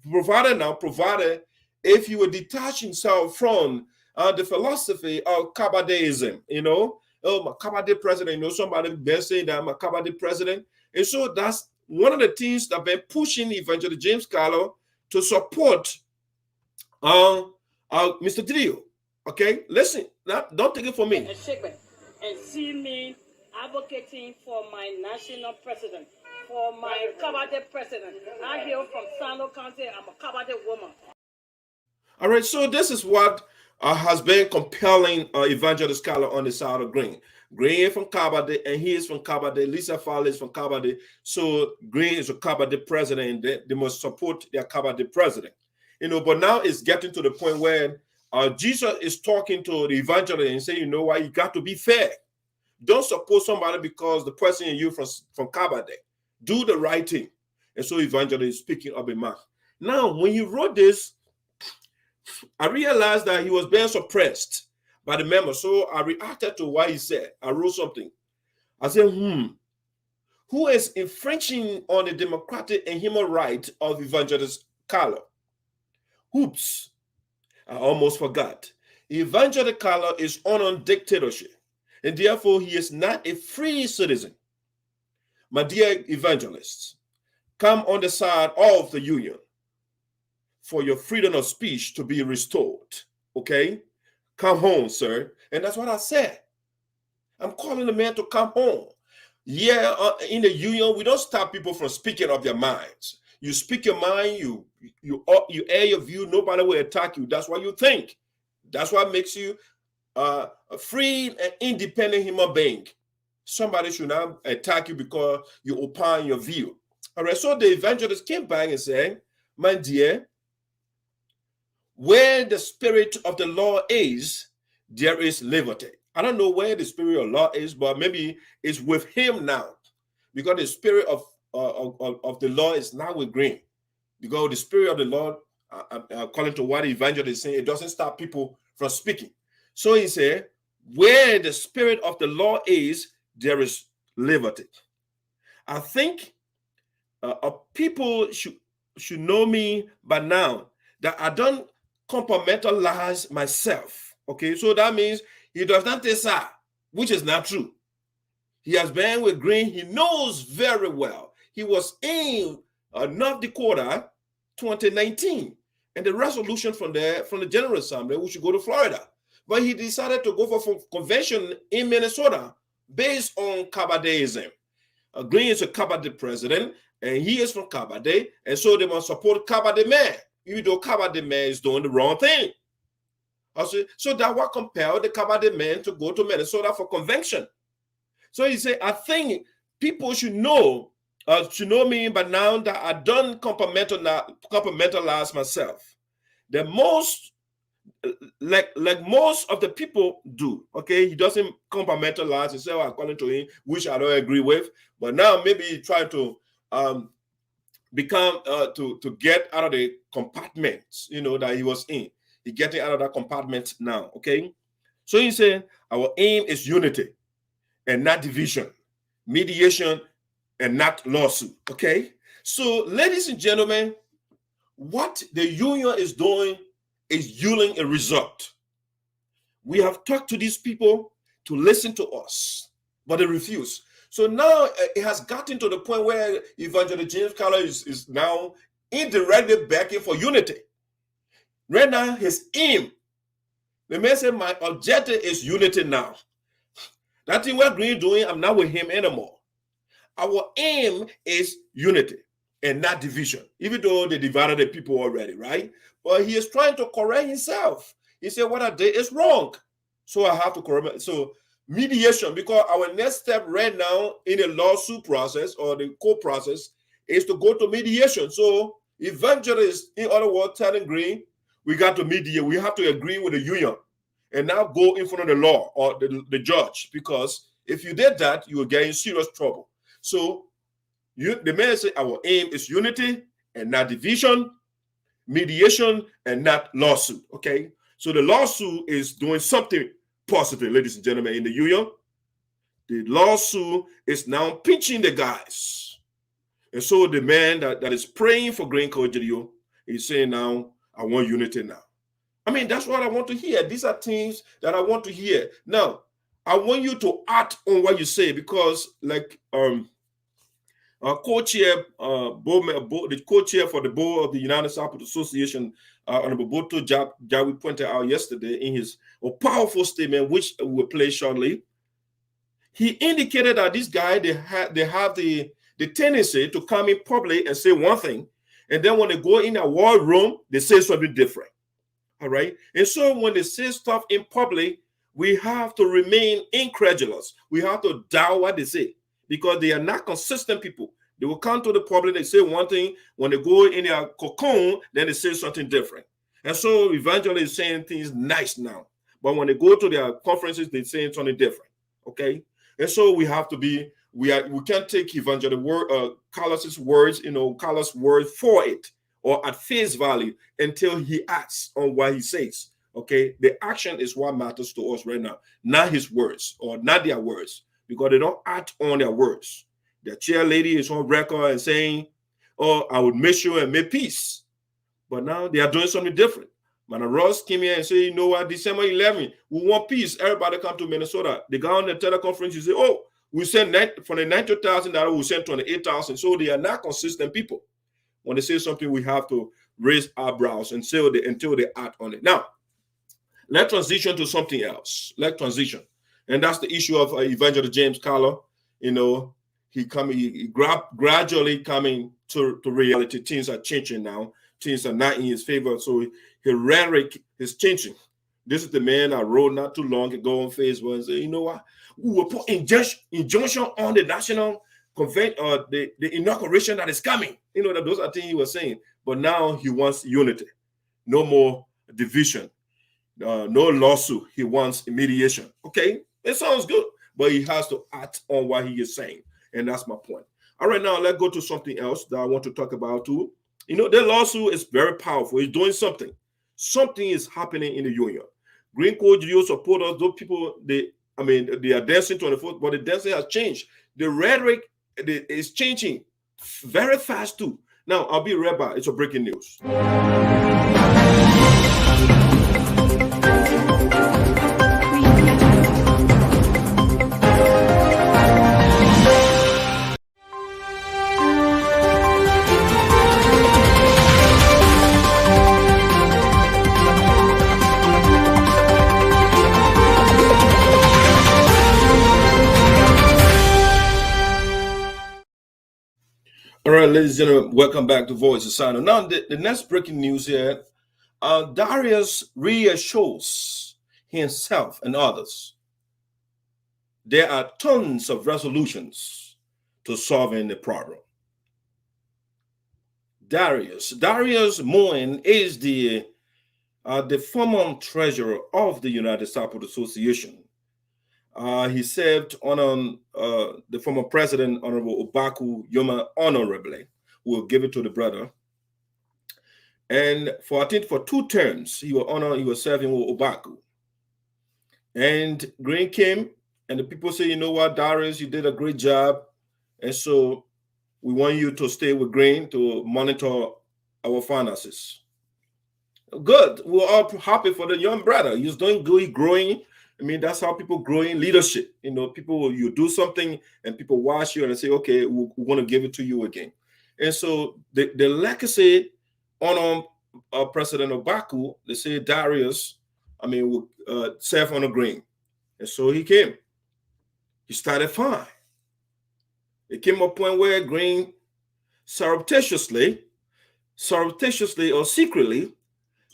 provided if he would detach himself from the philosophy of Kabbadeism, my Kabbalah president, somebody been saying that I'm a Kabbalah president. And so that's one of the things that have been pushing Evangelist James Carlor to support Mr. Geleo. Okay, listen. Now, don't take it from me. And see me advocating for my national president, for my Kabade president. I hail from Sinoe County. I'm a Kabade woman. All right, so this is what has been compelling Evangelist Carlor on the side of Greene. Greene is from Kabade, and he is from Kabade. Lisa Fowler is from Kabade. So Greene is a Kabade president, and they must support their Kabade president. You know, but now it's getting to the point where Jesus is talking to the evangelist and saying, you know what, you got to be fair. Don't support somebody because the person in you from Kabade. Do the right thing. And so evangelist is speaking up in mind. Now, when he wrote this, I realized that he was being suppressed by the members. So I reacted to what he said. I wrote something. I said, who is infringing on the democratic and human right of Evangelist Carlor? Oops, I almost forgot. Evangelist Carlor is on dictatorship, and therefore he is not a free citizen. My dear evangelists, come on the side of the union for your freedom of speech to be restored. Okay? Come home, sir. And that's what I said. I'm calling the man to come home. Yeah, in the union, we don't stop people from speaking of their minds. You speak your mind, you air your view, nobody will attack you. That's what you think. That's what makes you a free and independent human being. Somebody should not attack you because you opine your view. All right, so the evangelist came back and said, my dear, where the spirit of the law is, there is liberty. I don't know where the spirit of law is, but maybe it's with him now, because the spirit of the law is now with Greene. Because the spirit of the Lord, according to what the evangelist is saying, it doesn't stop people from speaking. So he said, where the spirit of the law is, there is liberty. I think people should know me by now that I don't compartmentalize myself. Okay, so that means he does not take side, which is not true. He has been with Greene. He knows very well. He was in North Dakota 2019, and the resolution from the General Assembly, we should go to Florida. But he decided to go for convention in Minnesota based on Kabadeism. Greene is a Kabade president, and he is from Kabade, and so they must support Kabade man, even though Kabade man is doing the wrong thing. So that what compelled the Kabade man to go to Minnesota for convention. So he said, I think people should know me by now that I don't compartmentalize myself. The most, like most of the people do, okay? He doesn't compartmentalize himself according to him, which I don't agree with. But now maybe he's trying to to get out of the compartments, that he was in. He's getting out of that compartment now, okay? So he said, our aim is unity and not division, mediation and not lawsuit, okay? So, ladies and gentlemen, what the union is doing is yielding a result. We have talked to these people to listen to us, but they refuse. So now it has gotten to the point where Evangelist James Carlor is now indirectly backing for unity. Right now, his aim, the man said, my objective is unity now. That thing we're doing, I'm not with him anymore. Our aim is unity and not division, even though they divided the people already, right? But he is trying to correct himself. He said, what I did is wrong. So I have to correct it. So mediation, because our next step right now in the lawsuit process or the court process is to go to mediation. So evangelists, in other words, telling Greene, we got to mediate. We have to agree with the union and now go in front of the law or the judge, because if you did that, you will get in serious trouble. So the man said our aim is unity and not division, mediation and not lawsuit, okay? So the lawsuit is doing something positive, ladies and gentlemen, in the union. The lawsuit is now pinching the guys. And so the man that is praying for Greene Geleo is saying now, I want unity now. I mean, that's what I want to hear. These are things that I want to hear. Now, I want you to act on what you say, because like co-chair, the co-chair for the board of the United States Association, Honorable Boto Jawi pointed out yesterday in his powerful statement, which we'll play shortly. He indicated that this guy, they have the tendency to come in public and say one thing, and then when they go in a war room, they say something different. All right. And so when they say stuff in public, we have to remain incredulous. We have to doubt what they say because they are not consistent people. They will come to the public, they say one thing. When they go in their cocoon, then they say something different. And so Evangelist is saying things nice now. But when they go to their conferences, they say something different. Okay. And so we have to be, we can't take Evangelist Carlos's words, Carlos' word for it or at face value until he acts on what he says. Okay, the action is what matters to us right now, not his words or not their words, because they don't act on their words. The chair lady is on record and saying, "Oh, I would make sure and make peace," but now they are doing something different. Man, Ross came here and said, "You know what? December 11, we want peace. Everybody come to Minnesota." They got on the teleconference. You say, "Oh, we send for the $90,000, we send 28,000." So they are not consistent people. When they say something, we have to raise our brows until they act on it. Now, let's transition to something else. Let's transition. And that's the issue of Evangelist James Carlor. He gradually coming to reality. Things are changing now. Things are not in his favor. So his rhetoric is changing. This is the man I wrote not too long ago on Facebook and said, "You know what? We will put injunction on the national convention, the inauguration that is coming." Those are things he was saying. But now he wants unity. No more division. No lawsuit. He wants mediation. Okay, it sounds good, but he has to act on what he is saying, and that's my point. All right, now let's go to something else that I want to talk about too. The lawsuit is very powerful. It's doing something. Something is happening in the union. Greene Geleo supporters, those people, they are dancing 24, but the dancing has changed. The rhetoric is changing very fast too. Now I'll be right back. It's a breaking news. All right, ladies and gentlemen, welcome back to Voice of Sinoe. Now, the next breaking news here, Darius reassures himself and others there are tons of resolutions to solving the problem. Darius Muhen is the former treasurer of the United States Association. He served on the former president, Honorable Obaku Yoma, honorably. We'll give it to the brother. And for 2 terms, he was serving with Obaku. And Greene came, and the people say, "You know what, Darius, you did a great job. And so we want you to stay with Greene to monitor our finances." Good. We're all happy for the young brother. He's doing good, he's growing. That's how people grow in leadership. People, you do something and people watch you and say, "Okay, we want to give it to you again." And so the legacy on President Obaku, they say Darius, will serve on the Greene. And so he came. He started fine. It came a point where Greene surreptitiously or secretly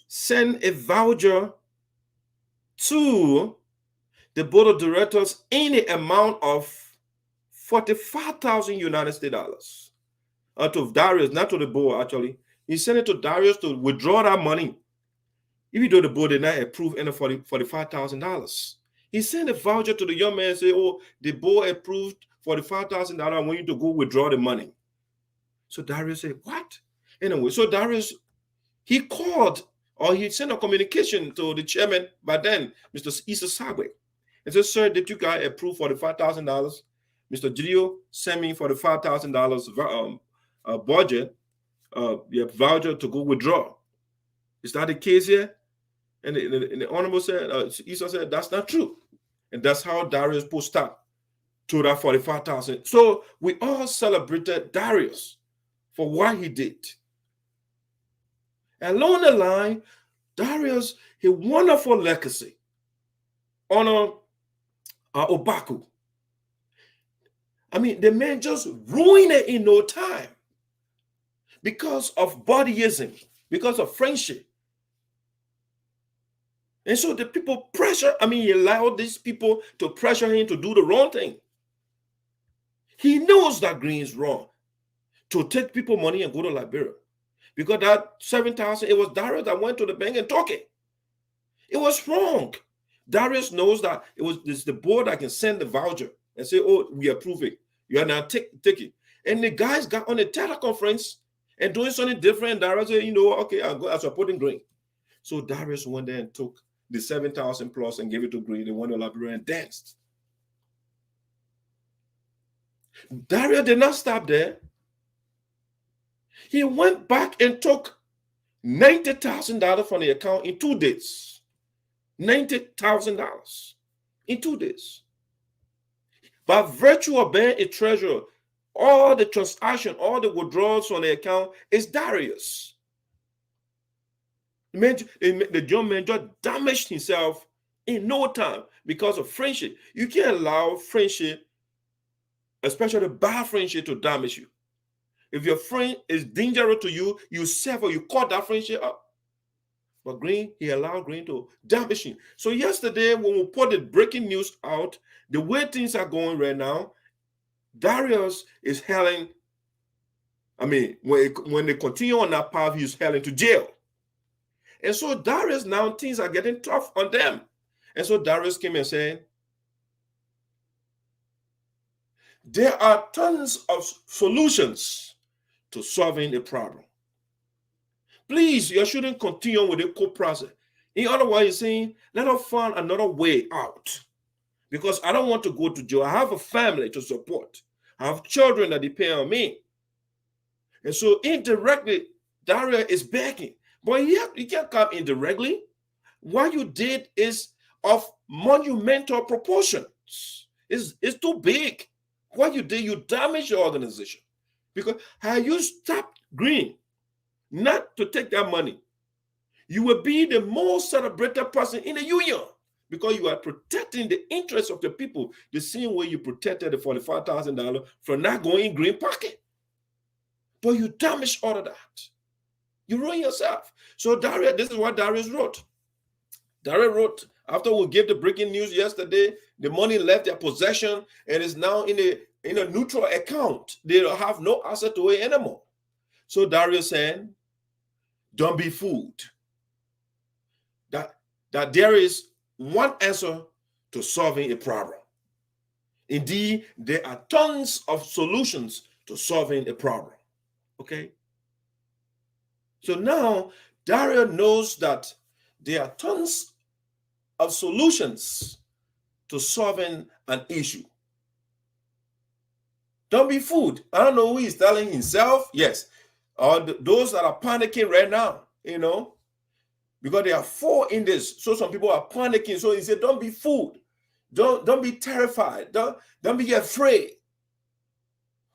sent a voucher to the board of directors in the amount of 45,000 United States dollars. To Darius, not to the board, actually. He sent it to Darius to withdraw that money, even though the board did not approve any $45,000. He sent a voucher to the young man and said, "Oh, the board approved $45,000. I want you to go withdraw the money." So Darius said, "What?" Anyway, so Darius, he called, or he sent a communication to the chairman by then, Mr. ESOTERIC, and said, "Sir, did you guys approve $45,000? Mr. Geleo sent me $45,000 budget, voucher to go withdraw. Is that the case here?" And the honorable said, ESO said, "That's not true." And that's how Darius put stop to that 45,000. So we all celebrated Darius for what he did. Along the line, Darius, a wonderful legacy on Obaku. I mean, the man just ruined it in no time because of bodyism, because of friendship. And so the people he allowed these people to pressure him to do the wrong thing. He knows that Greene is wrong to take people money and go to Liberia. Because that 7,000, it was Darius that went to the bank and took it. It was wrong. Darius knows that it's the board that can send the voucher and say, oh, we approve it. You are now take it. And the guys got on a teleconference and doing something different. Darius said, okay, I'm supporting Greene. So Darius went there and took the 7,000 plus and gave it to Greene. They went to Liberia and danced. Darius did not stop there. He went back and took $90,000 from the account in 2 days. $90,000 in 2 days. By virtue of being a treasurer, all the transaction, all the withdrawals from the account is Darius. The young man just damaged himself in no time because of friendship. You can't allow friendship, especially bad friendship, to damage you. If your friend is dangerous to you, you sever, you cut that friendship up. But Greene, he allowed Greene to damage him. So yesterday, when we put the breaking news out, the way things are going right now, Darius is heading, when they continue on that path, he's heading to jail. And so Darius, now things are getting tough on them. And so Darius came and said, there are tons of solutions to solving the problem. Please, you shouldn't continue with the court process. In other words, he's saying, let us find another way out. Because I don't want to go to jail. I have a family to support. I have children that depend on me. And so indirectly, Darius is begging. But you can't come indirectly. What you did is of monumental proportions. It's too big. What you did, you damaged your organization. Because had you stopped Greene not to take that money, you will be the most celebrated person in the union because you are protecting the interests of the people the same way you protected the $45,000 from not going in Greene pocket. But you damaged all of that. You ruin yourself. So Darius, this is what Darius wrote. Darius wrote, after we gave the breaking news yesterday, the money left their possession and is now in a neutral account. They don't have no asset to it anymore. So Darius said, don't be fooled. That there is one answer to solving a problem. Indeed, there are tons of solutions to solving a problem. Okay? So now Darius knows that there are tons of solutions to solving an issue. Don't be fooled. I don't know who he's telling himself. Yes. Or those that are panicking right now, because there are 4 in this. So some people are panicking. So he said, don't be fooled. Don't be terrified. Don't be afraid.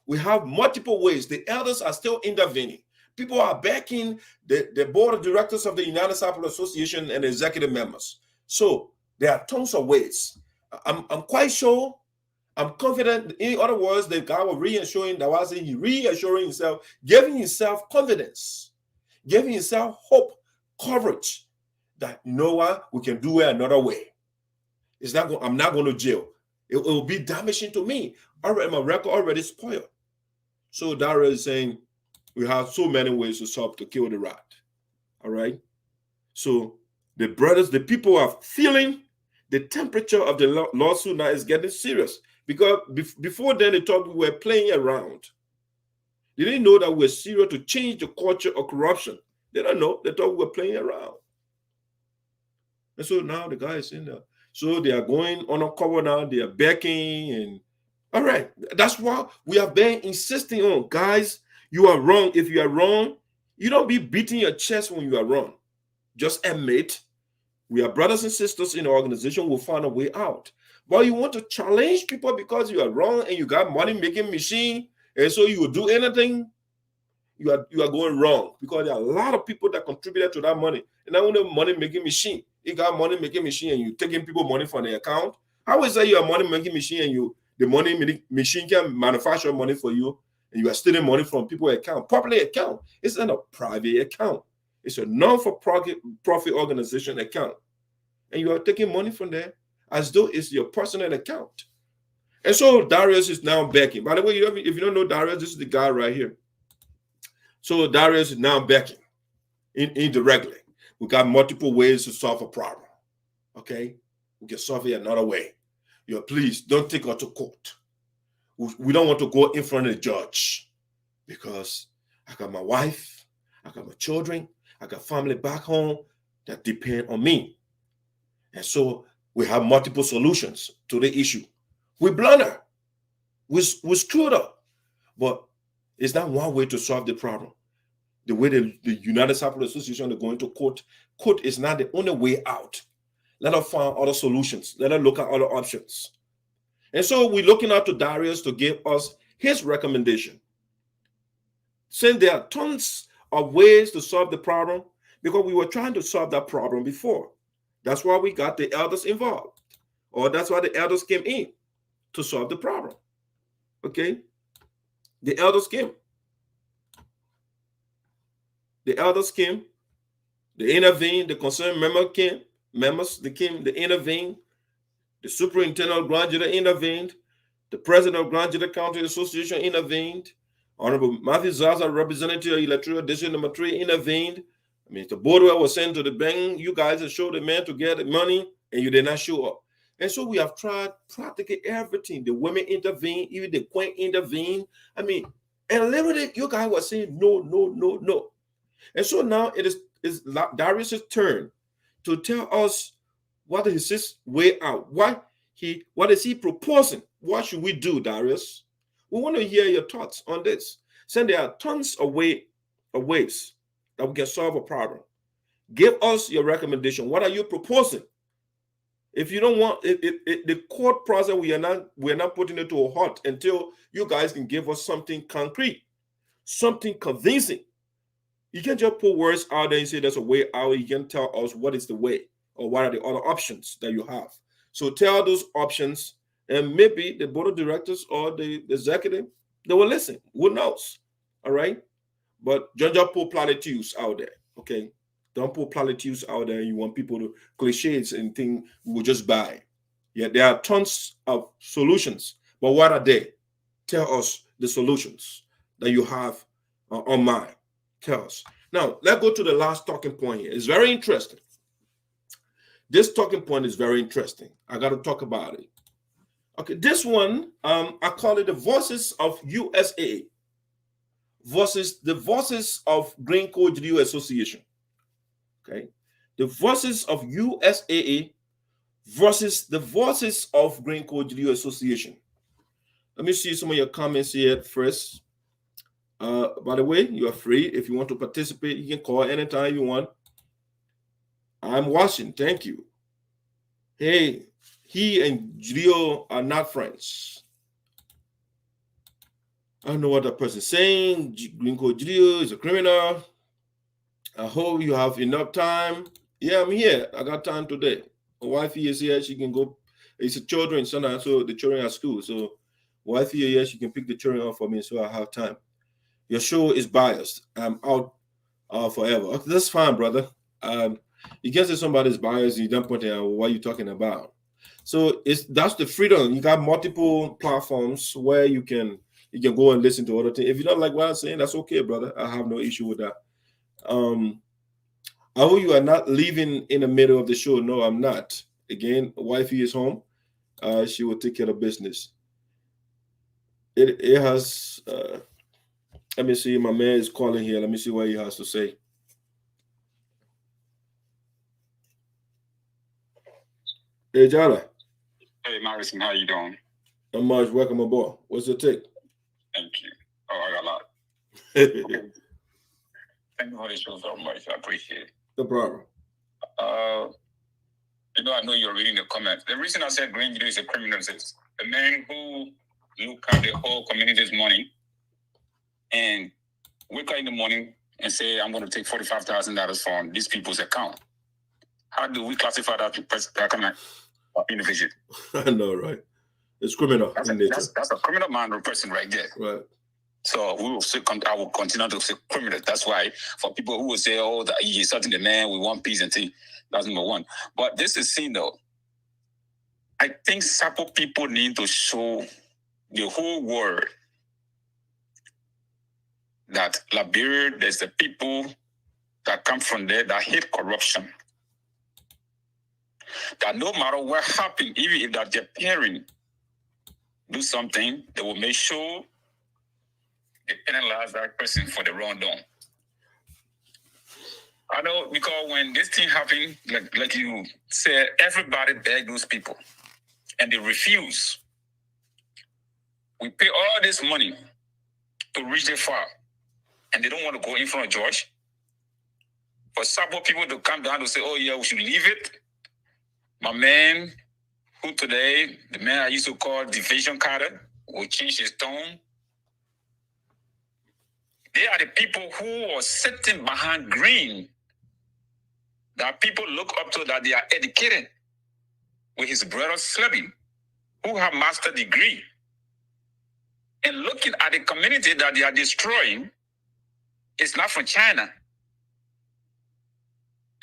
We have multiple ways. The elders are still intervening. People are backing the board of directors of the United Sapphire Association and the executive members. So there are tons of ways. I'm quite sure, I'm confident. In other words, the guy was reassuring himself, giving himself confidence, giving himself hope, courage that we can do it another way. I'm not going to jail. It will be damaging to me. Already, my record already spoiled. So Darius is saying, we have so many ways to kill the rat. All right. So the people are feeling the temperature of the lawsuit now is getting serious. Because before then they thought we were playing around. They didn't know that we were serious to change the culture of corruption. They don't know. They thought we were playing around. And so now the guy is in there. So they are going undercover now. They are backing and all right. That's what we have been insisting on. Guys, you are wrong. If you are wrong, you don't be beating your chest when you are wrong. Just admit we are brothers and sisters in the organization. We'll find a way out. But you want to challenge people because you are wrong and you got money-making machine, and so you will do anything. you are going wrong, because there are a lot of people that contributed to that money. And not only money making machine, you got money making machine and you taking people money from their account. How is that you are money making machine and the money machine can manufacture money for you and you are stealing money from people's account? Public account. It's not a private account. It's a non-for-profit organization account. And you are taking money from there as though it's your personal account. And so Darius is now backing. By the way, if you don't know Darius, this is the guy right here. So Darius is now backing indirectly. We got multiple ways to solve a problem. Okay? We can solve it another way. Please don't take us to court. We don't want to go in front of the judge, because I got my wife, I got my children, I got family back home that depend on me. And so we have multiple solutions to the issue. We blunder. We screwed up. But it's not one way to solve the problem. The way the United Cyprus Association are going to court is not the only way out. Let us find other solutions. Let us look at other options. And so we're looking out to Darius to give us his recommendation. Since there are tons of ways to solve the problem, because we were trying to solve that problem before. That's why we got the elders involved, or that's why the elders came in to solve the problem. Okay? The elders came. The elders came. They intervened. The concerned members, they intervened. The superintendent of Grand Judah intervened. The president of Grand Judah County Association intervened. Honorable Matthew Zaza, representative of Electoral District Number 3, intervened. I mean, the border was sent to the bank. You guys have showed the man to get the money, and you did not show up. And so we have tried practically everything. The women intervened, even the queen intervened. I mean, and literally, you guys were saying no, no, no, no. And so now it is Darius' turn to tell us what is his way out. What is he proposing? What should we do, Darius? We want to hear your thoughts on this. Since there are tons of ways that we can solve a problem. Give us your recommendation. What are you proposing? If you don't want the court process, we're not putting it to a halt until you guys can give us something concrete, something convincing. You can't just put words out there and say there's a way out. You can tell us what is the way or what are the other options that you have. So tell those options, and maybe the board of directors or the executive, they will listen. Who knows? All right? But don't just put platitudes out there, okay? Don't put platitudes out there. You want people to cliches and think we will just buy. Yeah, there are tons of solutions, but what are they? Tell us the solutions that you have on mind. Tell us. Now, let's go to the last talking point here. It's very interesting. This talking point is very interesting. I got to talk about it. Okay, this one, I call it the voices of USAA versus the voices of Greene Geleo Association. Okay, the voices of USAA versus the voices of Greene Geleo Association. Let me see some of your comments here first. By the way, you are free. If you want to participate, you can call anytime you want. I'm watching. Thank you. Hey, he and Geleo are not friends. I don't know what that person is saying. Greene Geleo is a criminal. I hope you have enough time. Yeah, I'm here. I got time today. My wifey is here. She can go. It's the children, so the children are at school. So wifey is here. She can pick the children up for me, so I have time. Your show is biased. I'm out forever. Okay, that's fine, brother. You can't say somebody's biased and you don't point out what you're talking about. So that's the freedom. You got multiple platforms where you can go and listen to other things. If you don't like what I'm saying, that's okay, brother. I have no issue with that. I hope you are not leaving in the middle of the show. No, I'm not. Again, wifey is home. She will take care of business. It has. Let me see. My man is calling here. Let me see what he has to say. Hey, Jana. Hey, Morrison, how you doing? I'm much. Welcome aboard. What's your take? Thank you. Oh, I got a lot. Okay. Thank you for the show so much. I appreciate it. No problem. I know you're reading the comments. The reason I said Greene Geleo is a criminal is the man who looked at the whole community's money and wake up in the morning and say, I'm going to take $45,000 from these people's account. How do we classify that kind of individual? I know, right? It's criminal. That's a criminal minded person right there. Right. So we will say, I will continue to say criminal. That's why for people who will say, oh, that he is something the man, we want peace and things. That's number one. But this is seen though. I think Sapo people need to show the whole world that Liberia, there's the people that come from there that hate corruption. That no matter what happens, even if that their parent do something, they will make sure they penalize that person for the wrong done. I know, because when this thing happened, like you said, everybody begged those people and they refuse. We pay all this money to reach their far and they don't want to go in front of George. For some people to come down to say, oh yeah, we should leave it. My man, who today, the man I used to call Division Carter, will change his tone. They are the people who are sitting behind Greene, that people look up to, that they are educated with his brother Slebby, who have master degree. And looking at the community that they are destroying, it's not from China.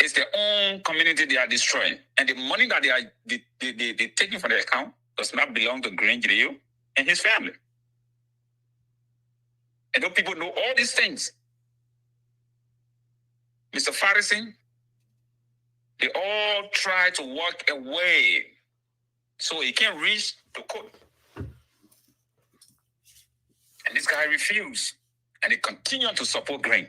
It's their own community they are destroying. And the money that they're taking from their account does not belong to Greene Geleo and his family. And those people know all these things. Mr. Farrison, they all try to walk away so he can reach the court. And this guy refused. And they continue to support Greene.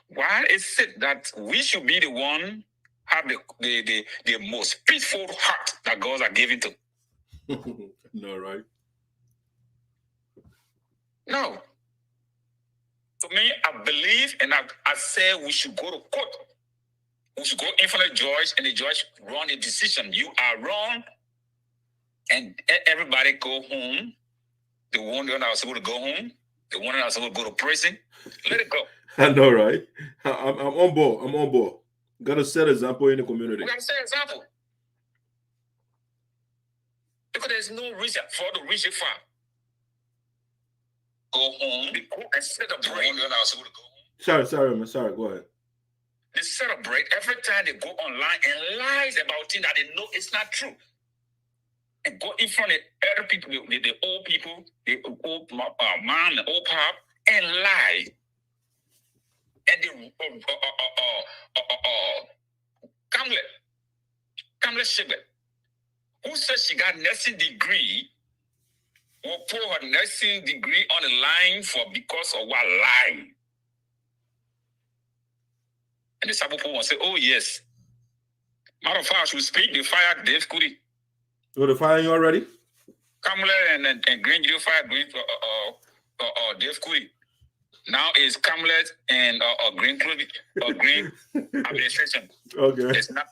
Why is it that we should be the one have the most peaceful heart that God are giving to? No, right? No. To me, I believe and I say we should go to court. We should go in front of the judge and the judge run a decision. You are wrong. And everybody go home. The one that was supposed to go home, the one that was supposed to go to prison, let it go. I know, right? I'm on board. I'm on board. Got to set example in the community. We got to set example. Because there's no reason for the reach it far. Go home, they go and celebrate. Sorry, man. Sorry, go ahead. They celebrate every time they go online and lies about things that they know it's not true. And go in front of other people, the old people, the old mom, the old pop, and lie. And the Kamlet Shibet, who says she got nursing degree, will put her nursing degree on the line for because of what lie. And the Sabo people will say, oh yes. Matter of fact, I should speak, they fired Dave Curry. So they fired you already? Kamlet and Greene Geleo fired Dave Curry. Now it's Kamlet and Greene administration. Okay. It's not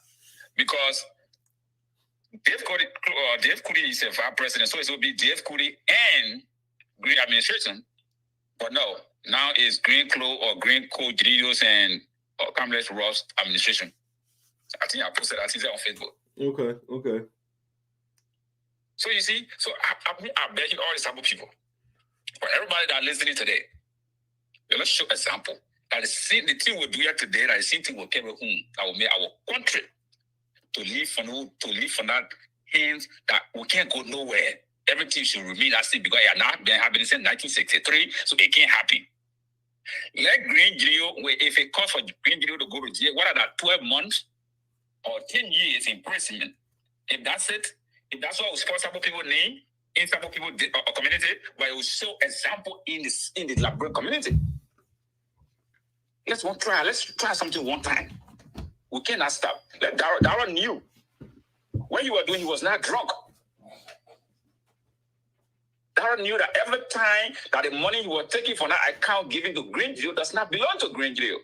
because Dave Curry is a vice president, so it will be Dave Curry and Greene administration. But no, now it's Greene Geleo or Greene Co-Geleos and Kamlet Ross administration. I think I posted that on Facebook. Okay. So you see, so I'm begging all these type of people, for everybody that listening today, let's show example that the thing we do here today, that the same thing will carry home, that will make our country to live from that hands that we can't go nowhere. Everything should remain as it because it has not been happening since 1963, so it can't happen. Let Greene Geleo, if it calls for Greene Geleo to go to jail, what are that 12 months or 10 years imprisonment? If that's it, if that's what responsible people need in some people community, but it will show example in the Labrador community. Let's try something one time. We cannot stop. Let Darren knew when you were doing, he was not drunk. Darren knew that every time that the money you were taking from that account given to Greene Geleo does not belong to Greene Geleo.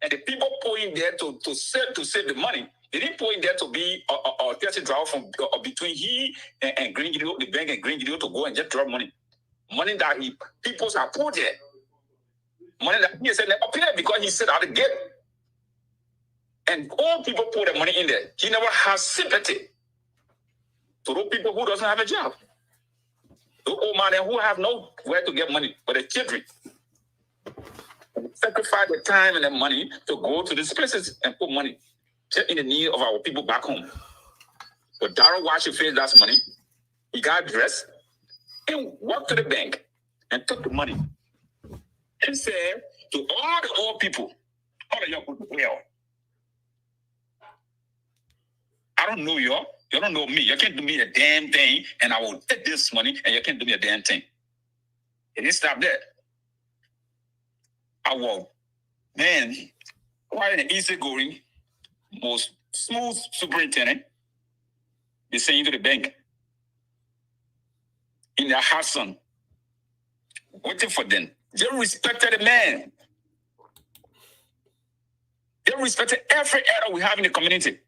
And the people pulling there to save the money, they didn't put in there to be a taxi driver from between he and Greene Geleo, the bank and Greene Geleo to go and just draw money. Money that people are put there. Money that he said never paid because he said how to get. And all people put their money in there. He never has sympathy to those people who doesn't have a job. Those old man who have nowhere to get money for their children. Sacrifice the time and the money to go to these places and put money in the need of our people back home. But Darren washed his face last money. He got dressed and walked to the bank and took the money and said to all the old people, all of y'all go to hell. I don't know y'all. You don't know me. You can't do me a damn thing, and I will take this money, and you can't do me a damn thing. It didn't stop there. I was, man, quite an easygoing, most smooth superintendent. They sent you to the bank in their house, son, waiting for them. They respected the man. They respected every error we have in the community.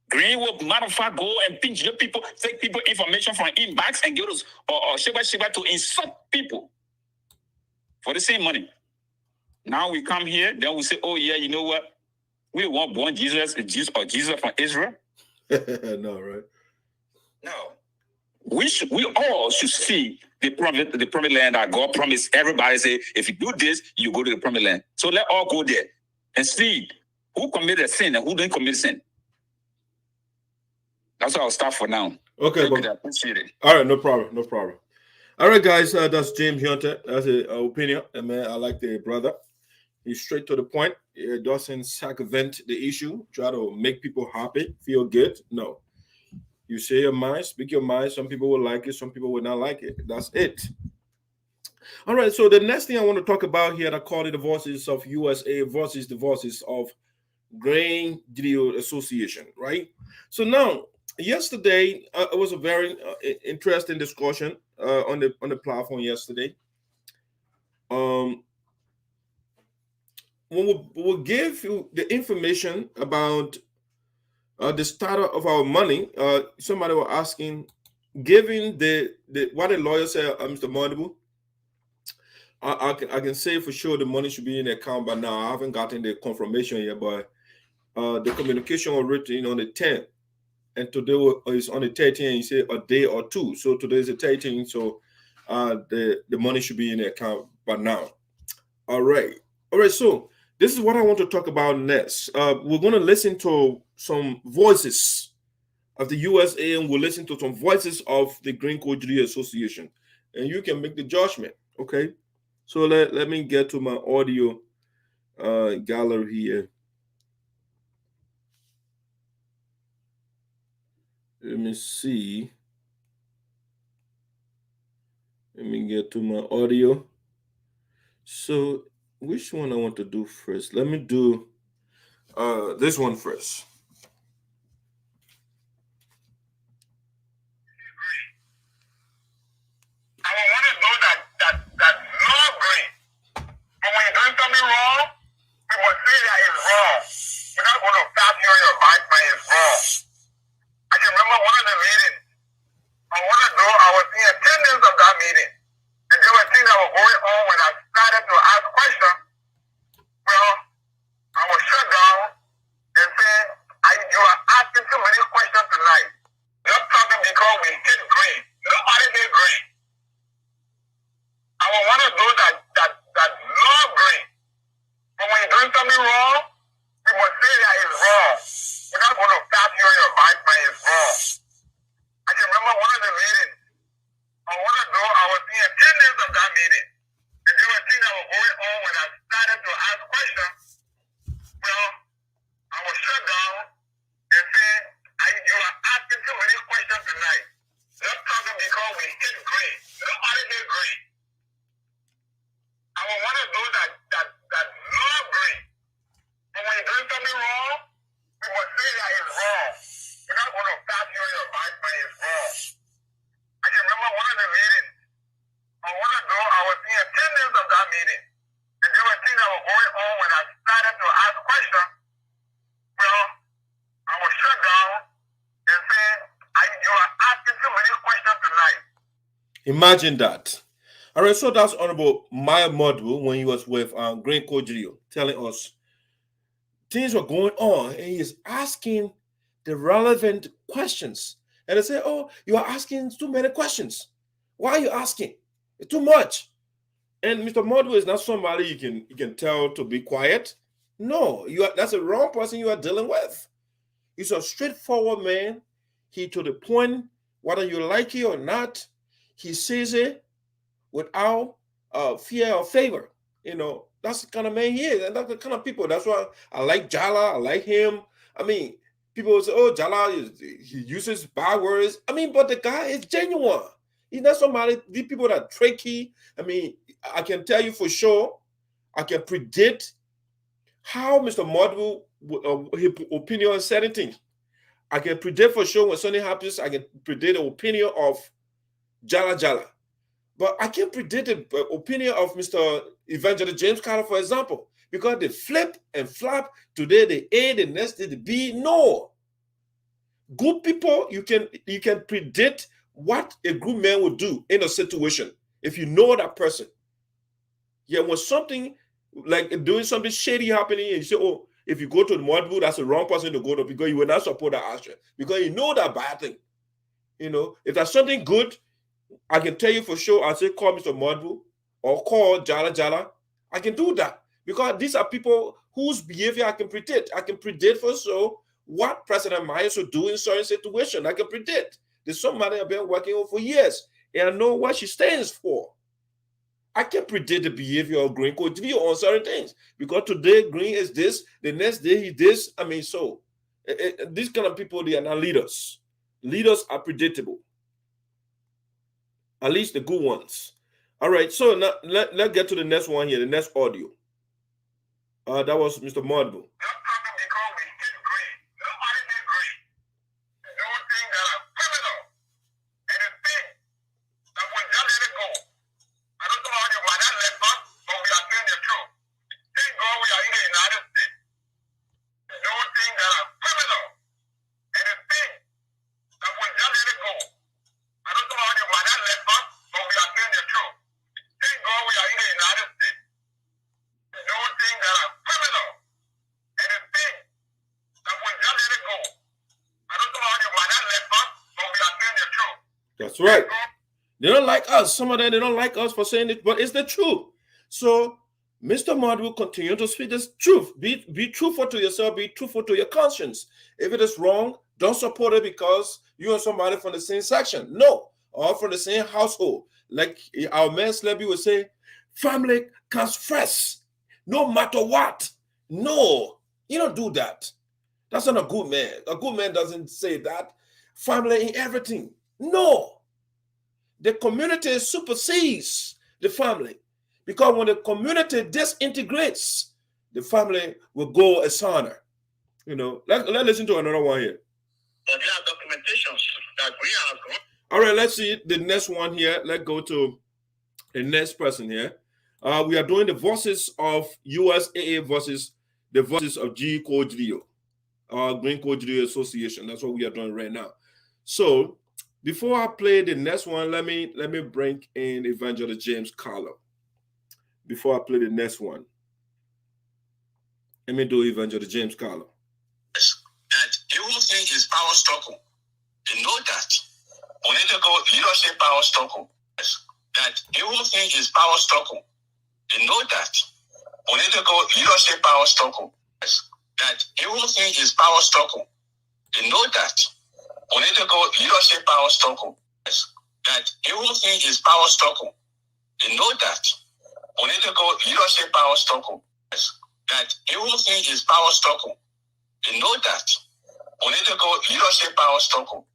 Greene will, matter of fact, go and pinch your people, take people information from inbox and give us or shiba to insult people for the same money. Now we come here, then we say, oh yeah, you know what? We don't want born Jesus or Jesus from Israel. No, right? No. We all should see the promised land that God promised everybody. Say, if you do this, you go to the promised land. So let all go there and see who committed a sin and who didn't commit sin. That's how I'll start for now. Okay, but I appreciate it. All right, no problem. All right, guys, that's James Hunter. That's an opinion. And man, I like the brother. He's straight to the point. It doesn't circumvent the issue. Try to make people happy, feel good. No. You say your mind, speak your mind. Some people will like it, some people will not like it. That's it. All right, so the next thing I want to talk about here, I call it the voices of USAA versus the voices of Greene Geleo Association, right? So now, yesterday, it was a very interesting discussion on the platform yesterday. We'll give you the information about the startup of our money. Somebody was asking, given the what the lawyer said, Mr. Mondibu, I can say for sure the money should be in the account by now. I haven't gotten the confirmation yet, but the communication was written on the 10th, and today is on the 13th. You say a day or two, so today is the 13th. So the money should be in the account by now. All right. So this is what I want to talk about next. We're going to listen to some voices of the USAA, and we'll listen to some voices of the Greene Geleo Association, and you can make the judgment. Okay. So let me get to my audio gallery here. Let me see. Let me get to my audio. So which one I want to do first? Let me do this one first. I want to know that love Greene. And when you're doing something wrong, we must say that it's wrong. We're not going to tap you on your back when it's wrong. I can remember one of the meetings. A while ago, I was in attendance of that meeting. And there were things that were going on when I started to ask questions. Well, I was shut down and said, you are asking too many questions tonight. Just talking because we hate Greene. Nobody hate Greene. I was one of those that love Greene. But when you're doing something wrong, you must say that it's wrong. We're not going to tap you on your back when it's wrong. I can remember one of the meetings. A while ago, I was in attendance of that meeting. And there were things that were going on when I started to ask questions. Well, I was shut down and said, you are asking too many questions tonight. Just talking because we hate Greene. Nobody hate Greene. I was one of those that love Greene. But when you're doing something wrong, we must say that it's wrong. We're not going to tap you on your back when it's wrong. I can remember one of the meetings. A while ago, I was in attendance of that meeting. And there were things that were going on when I started to ask questions. Well, I was shut down and said, you are asking too many questions tonight. Imagine that. All right, so that's Honorable Maya Modwu when he was with Greene Geleo telling us things were going on, and he is asking the relevant questions. And they say, "Oh, you are asking too many questions. Why are you asking? It's too much." And Mr. Modwu is not somebody you can tell to be quiet. No, that's a wrong person you are dealing with. He's a straightforward man. He to the point, whether you like it or not, he says it without fear or favor. You know, that's the kind of man he is, and that's the kind of people. That's why I like Jala. I like him. I mean, people say, "Oh, Jala he uses bad words." I mean, but the guy is genuine. He's not somebody. These people that are tricky. I mean, I can tell you for sure. I can predict how Mr. Modwu his opinion on certain things. I can predict for sure when something happens. I can predict the opinion of Jala. But I can't predict the opinion of Mr. Evangelist James Carlor, for example, because they flip and flap. Today the A, the next day the B. No. Good people, you can predict what a good man will do in a situation if you know that person. Yeah, when something like doing something shady happening, and you say, "Oh, if you go to the Modwu, that's the wrong person to go to because you will not support that action because you know that bad thing." You know, if there's something good, I can tell you for sure, I say call Mr. Modwu or call Jala. I can do that because these are people whose behavior I can predict. I can predict for sure what President Myers will do in certain situations. I can predict. There's somebody I've been working with for years, and I know what she stands for. I can predict the behavior of Greene Geleo on certain things because today Greene is this, the next day he this. I mean, so these kind of people, they are not leaders. Leaders are predictable. At least the good ones. All right, so now let's get to the next one here, the next audio. That was Mr. Modwu. That's right. They don't like us. Some of them, they don't like us for saying it, but it's the truth. So Mr. Modwu will continue to speak this truth. Be truthful to yourself. Be truthful to your conscience. If it is wrong, don't support it because you are somebody from the same section. No, or from the same household. Like our man Slebby would say, family comes first, no matter what. No, you don't do that. That's not a good man. A good man doesn't say that. Family in everything. No. The community supersedes the family. Because when the community disintegrates, the family will go asunder. You know, let's listen to another one here. But there are documentations that we have. All right, let's see the next one here. Let's go to the next person here. We are doing the voices of USAA versus the voices of Greene Geleo Association. That's what we are doing right now. So before I play the next one, let me bring in Evangelist James Carlor. Before I play the next one, let me do Evangelist James Carlor. That everything is power struggle. You know that. Political leadership power struggle. That everything is power struggle. You know that. Political leadership power struggle. That everything is power struggle. You know that. Political leadership power struggle. That everything is power struggle. You know that. Political leadership power struggle. That everything is power struggle. You know that. Political leadership power struggle.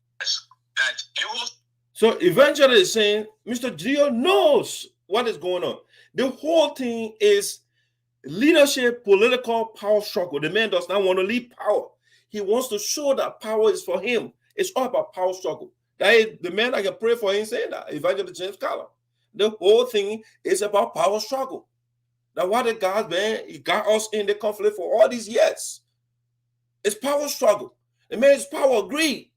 That So Evangelist is saying Mr. Geleo knows what is going on. The whole thing is leadership, political power struggle. The man does not want to leave power. He wants to show that power is for him. It's all about power struggle. That is the man I can pray for him saying that, Evangelist James Carlor. The whole thing is about power struggle. Now, what the God, man, he got us in the conflict for all these years. It's power struggle. The man is power greed.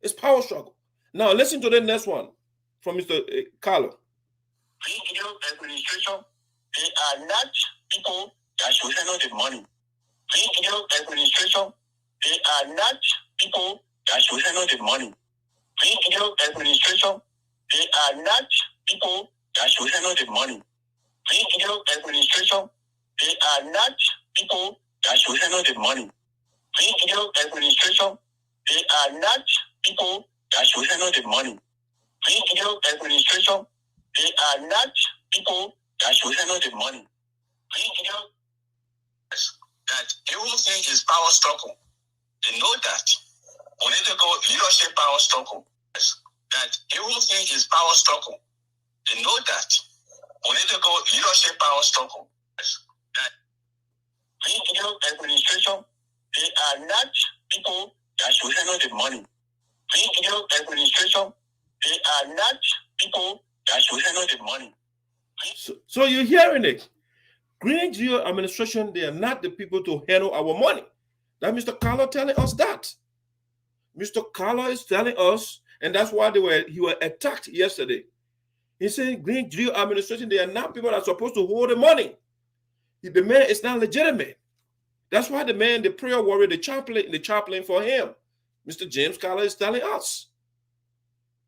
It's power struggle. Now, listen to the next one from Mr. Carlor. Greene Geleo administration, they are not people that should handle the money. Greene Geleo administration, they are not people that should handle the money. Greene Geleo administration, they are not people that should handle the money. Greene Geleo administration, they are not people that should handle the money. Greene Geleo administration, they are not people that should handle the money. Greene Geleo administration, they are not people that should handle the money. Greene Geleo, that everything is power struggle. They know that. Political leadership power struggle. That everything is power struggle. They know that. Political leadership power struggle. That Greene Geleo administration, they are not people that should handle the money. Greene Geleo administration, they are not people that should handle the money. So you're hearing it. Greene Geleo administration, they are not the people to handle our money. That Mr. Carlor telling us that. Mr. Carlor is telling us, and that's why he was attacked yesterday. He said Greene Geleo administration, they are not people that are supposed to hold the money. The man is not legitimate. That's why the man, the prayer warrior, the chaplain for him, Mr. James Carlor is telling us.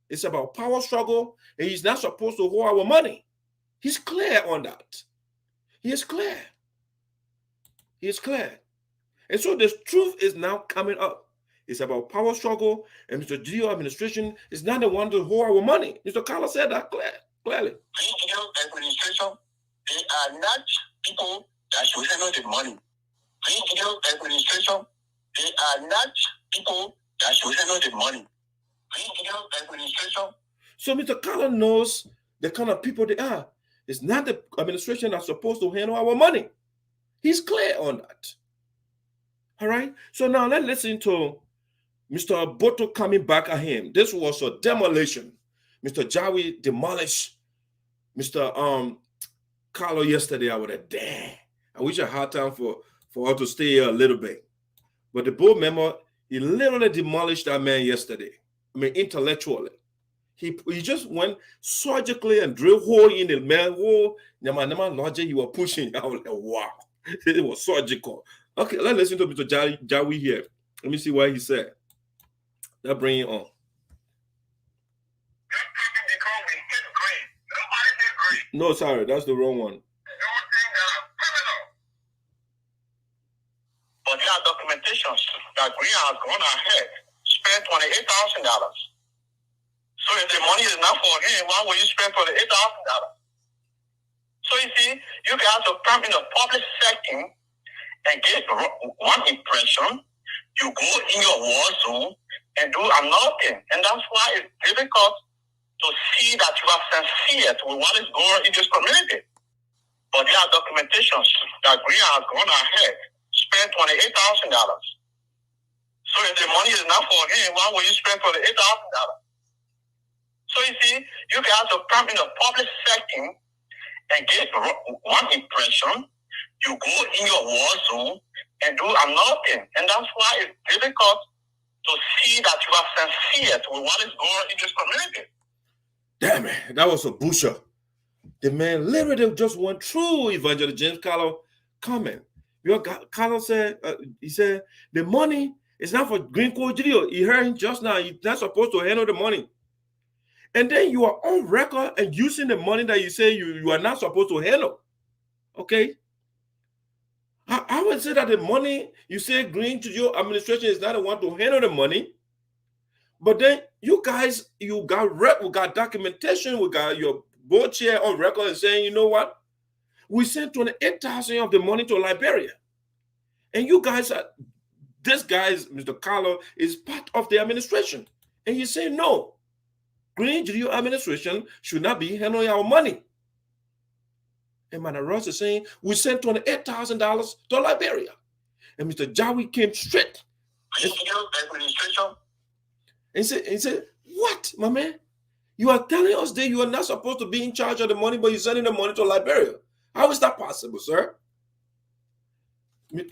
It's about power struggle, and he's not supposed to hold our money. He's clear on that. He is clear. He is clear. And so the truth is now coming up. It's about power struggle, and Mr. Geleo administration is not the one to hold our money. Mr. Carlor said that clearly. Greene Geleo administration, they are not people that should handle the money. Greene Geleo administration, they are not people that should handle the money. Greene Geleo administration. So Mr. Carlor knows the kind of people they are. It's not the administration that's supposed to handle our money. He's clear on that. All right. So now let's listen to Mr. Boto coming back at him. This was a demolition. Mr. Jawi demolished Mr. Carlor yesterday. I would have, damn. I wish I had time for her to stay here a little bit. But the board member, he literally demolished that man yesterday. I mean, intellectually. He just went surgically and drilled hole in the man hole. Nama logic you were pushing. I was like, wow. It was surgical. Okay, let's listen to Mr. Jawi here. Let me see what he said. Let's bring it on. No, sorry, that's the wrong one. But there are documentations that Greene has gone ahead, spent $28,000. So if the money is not for him, why will you spend $28,000? So you see, you guys will come in a public setting and get one impression. You go in your war zone and do another thing. And that's why it's difficult to see that you are sincere to what is going on in this community. But there are documentations that Greene has gone ahead, spent $28,000. So if the money is not for him, why will you spend $28,000? So you see, you guys will come in a public setting and get one impression. You go in your war zone and do another thing. And that's why it's difficult to see that you are sincere to what is going on in this community. Damn it, that was a busher. The man literally just went through Evangelist James Carlor comment. Carlor said, he said, the money is not for Greene Geleo. He heard him just now. He's not supposed to handle the money. And then you are on record and using the money that you say you are not supposed to handle. Okay? I would say that the money, you say Greene Geleo administration is not the one to handle the money. But then you guys, we got documentation, we got your board chair on record and saying, you know what? We sent 28,000 of the money to Liberia. And you guys this guy, Mr. Carlor, is part of the administration. And you say, no, Greene Geleo administration should not be handling our money. And Mr. Ross is saying, we sent $28,000 to Liberia. And Mr. Jawi came straight. And said, what, my man? You are telling us that you are not supposed to be in charge of the money, but you're sending the money to Liberia. How is that possible, sir?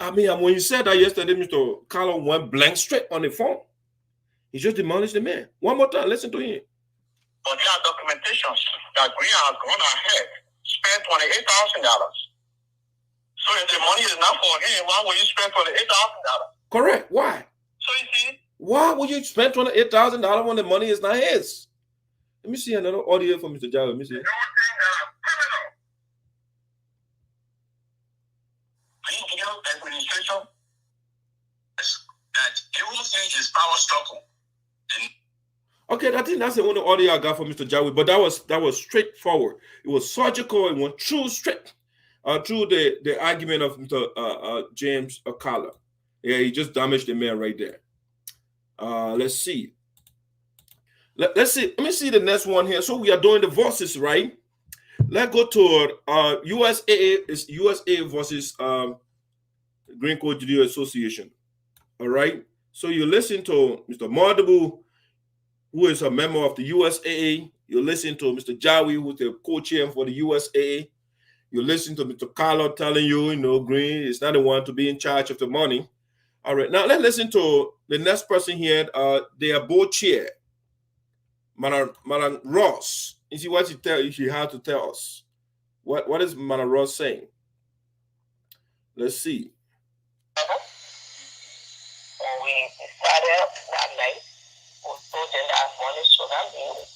I mean, when you said that yesterday, Mr. Carlor went blank straight on the phone. He just demolished the man. One more time, listen to him. But there are documentations that Greene has gone ahead, spent $28,000. So if the money is not for him, why would you spend $28,000? Correct. Why? So you see, why would you spend $28,000 when the money is not his? Let me see another audio from Mr. Jawa. Let me see. Greene Geleo administration that everything is power struggle. Okay, I think that's the only audio I got from Mr. Jawi, but that was straightforward. It was surgical. It went through straight through the argument of Mr. James Carlor. Yeah, he just damaged the man right there. Let's see. Let's see. Let me see the next one here. So we are doing the verses, right? Let's go to USAA. Is USAA versus Greene Geleo Association. All right. So you listen to Mr. Mardabu, who is a member of the USAA. You listen to Mr. Jawi, who's the co-chair for the USAA. You listen to Mr. Carlor telling you, Greene is not the one to be in charge of the money. All right, now let's listen to the next person here. They are both chair, Madam Ross. You see what she had to tell us. What is Madam Ross saying? Let's see. When we started that night, we told them that money should not be used.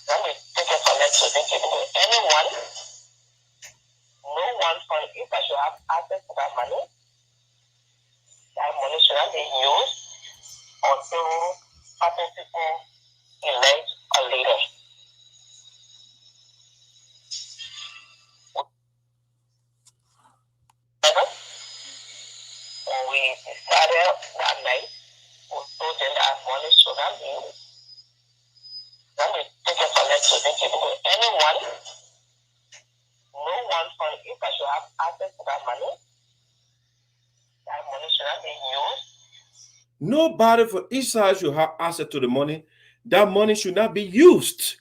Then we take a collection to give to anyone. No one from if I should have access to that money should not be used until certain people elect a leader. When we started that night, we told them that money should not be used. Then we take a collection to give to anyone. No one from if I should have access to that money should not be used. Nobody for each side should have access to the money. That money should not be used.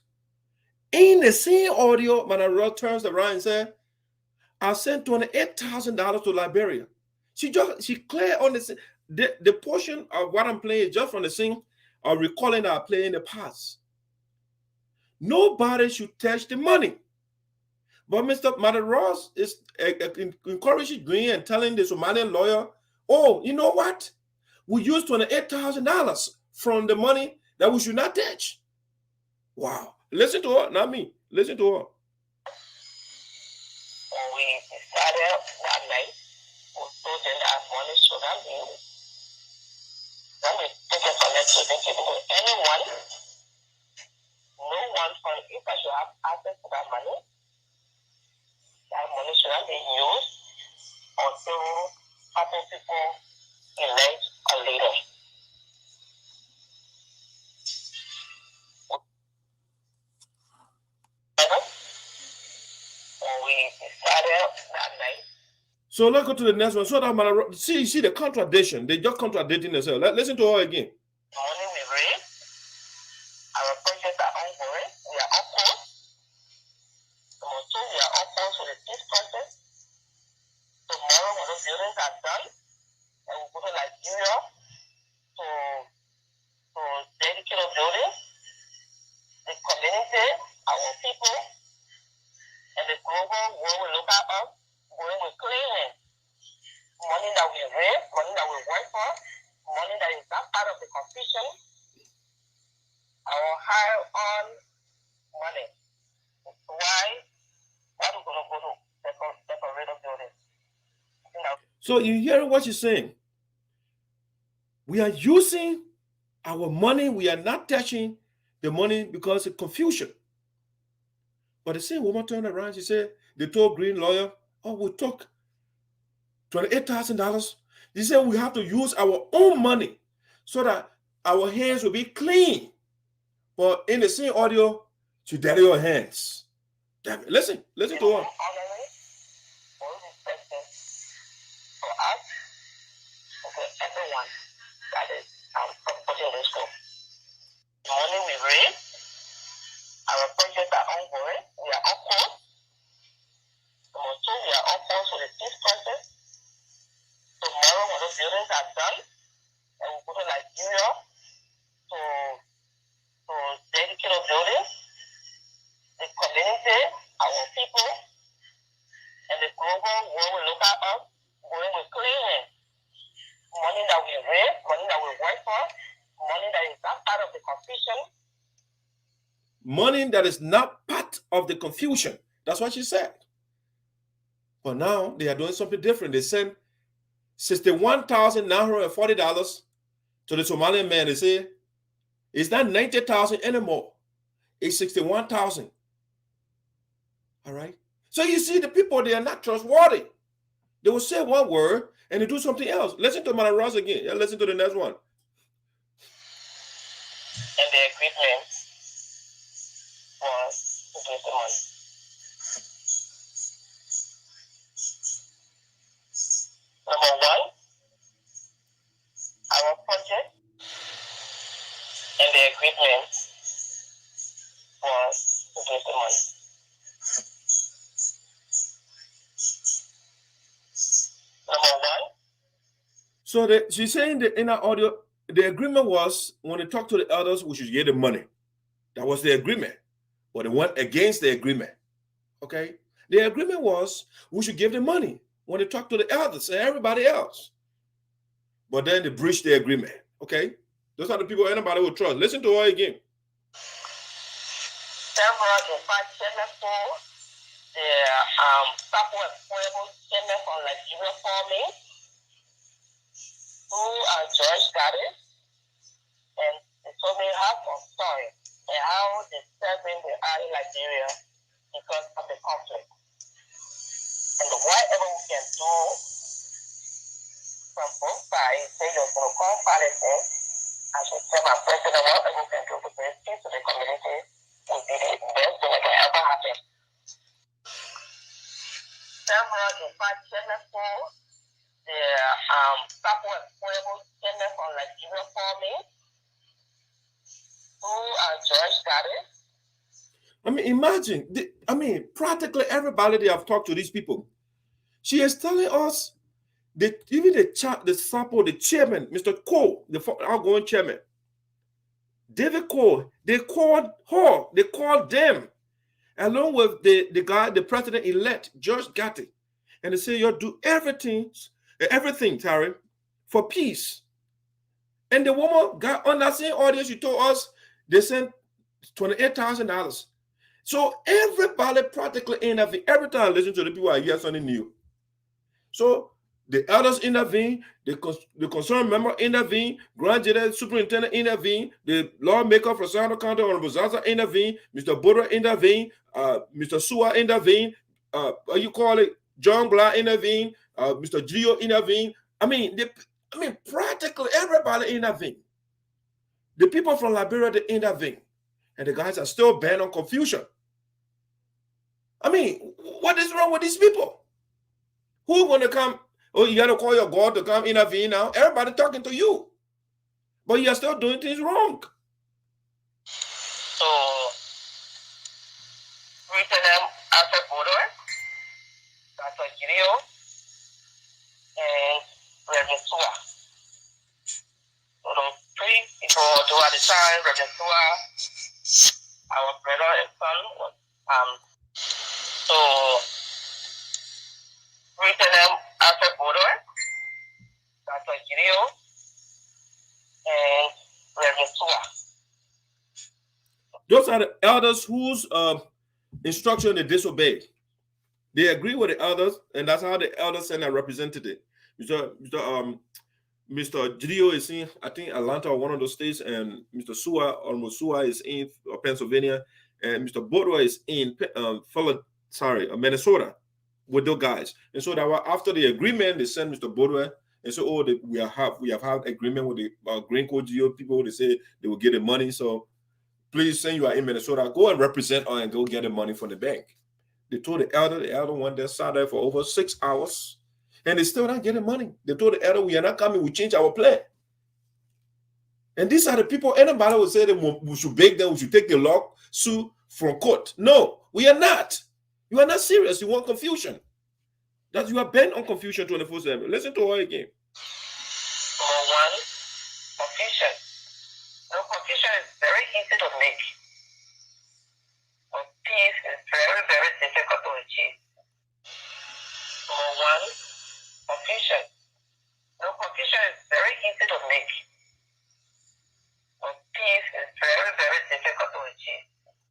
In the same audio, Madam Ross turns around and says, I sent $28,000 to Liberia. She clear on the portion of what I'm playing is just from the scene of recalling that I played in the past. Nobody should touch the money. But Madam Ross is encouraging Greene and telling the Somalian lawyer, oh, you know what? We used $28,000 from the money that we should not touch. Wow. Listen to her, not me. Listen to her. When we started that night, we told them that money should not be used. Then we take a collection to give to anyone. No one from if I should have access to that money should not be used until certain people elect a leader. When we started that night. So let's go to the next one. So that see the contradiction. They just contradicting themselves. Listen to her again. Money we raise, our projects are ongoing. We are up close. So we are up close with the peace process. Tomorrow, when those buildings are done, and we go to Nigeria to dedicate a building, the community, our people, and the global world will look at us, going with clean hands. Money that we raise, money that we work for, money that is not part of the confusion, our hard-earned money. Why are we going to go to decorate a building? So you hear what she's saying? We are using our money. We are not touching the money because of confusion. But the same woman turned around. She said, they told Greene lawyer, oh, we took $28,000. They said we have to use our own money so that our hands will be clean. But in the same audio, she dirty your hands. Damn it. Listen to her. Everyone that is supporting this group. The money we raise, our projects are ongoing. We are up close. So we are up close with the peace process. Tomorrow, when those buildings are done, and we go to Nigeria to dedicate a Money that is not part of the confusion. That's what she said. But now they are doing something different. They sent $61,940 to the Somalian man. They say it's not 90,000 anymore. It's 61,000. All right. So you see, the people, they are not trustworthy. They will say one word and they do something else. Listen to Madam Ross again. Yeah, listen to the next one. And the agreement was to give the money. Number one, our project and the agreement was to give the money. Number one. So she's saying that in our audio, the agreement was when they talk to the elders, we should get the money. That was the agreement. But they went against the agreement. Okay? The agreement was we should give the money when they talk to the elders and everybody else. But then they breached the agreement. Okay? Those are the people anybody will trust. Listen to her again. Several departments for the Sapo and Pueblo statement on Nigeria farming, who are George Gaddis, and they told me half of story and how they serving the eye in Nigeria because of the conflict. And whatever we can do from both sides, say you're going to call policy, I should tell my president whatever we can do to bring peace to the community will be the best thing that can ever happen. Several departments for the Sapo and Pueblo statement on Nigeria farming, who are George Gaddis. I mean, imagine. Practically everybody they have talked to these people. She is telling us that even the Sapo, the chairman, Mr. Cole, the outgoing chairman, David Cole, they called her, they called them, along with the guy, the president-elect, George Gaddis, and they say, you'll do everything, Terry, for peace. And the woman got on that same audience, she told us they sent $28,000. So everybody practically intervened. Every time I listen to the people, I hear something new. So the elders intervene, the concerned member intervene, Grand General Superintendent intervene, the lawmaker for Sinoe County, Honorable Zaza intervene, Mr. Buddha intervene, Mr. Sua intervene, you call it, John Blah intervene, Mr. Geleo intervene. Practically everybody intervene. The people from Liberia, they intervene. And the guys are still bent on confusion. What is wrong with these people? Who's going to come? Oh, you got to call your God to come intervene now? Everybody talking to you. But you're still doing things wrong. So, written them after Border, Dr. Geleo, and Reverend Sua. So those three people do at the time, Reverend Sua, our brother and son, so written them after Border, Dr. Geleo, and Reverend Sua. Those are the elders whose instruction they disobeyed. They agree with the elders, and that's how the elders send a representative. Mr. Geleo is in, I think, Atlanta or one of those states, and Mr. Sua, almost Sua, is in Pennsylvania, and Mr. Bodwa is in Minnesota with those guys. And so that after the agreement, they sent Mr. Bodwa and so, we have had agreement with the Greene Geleo people. They say they will get the money. So please, saying you are in Minnesota, go and represent us and go get the money from the bank. They told the elder went there, sat there for over 6 hours, and they still not getting money. They told the elder, we are not coming, we change our plan. And these are the people, anybody would say that we should beg them, we should take the lawsuit from court. No, we are not. You are not serious. You want confusion. That you are bent on confusion 24/7. Listen to her again. Number one, confusion. No, confusion is very easy to make. But peace is very, very difficult to achieve. Number one, confusion. No, confusion is very easy to make. But peace is very, very difficult to achieve.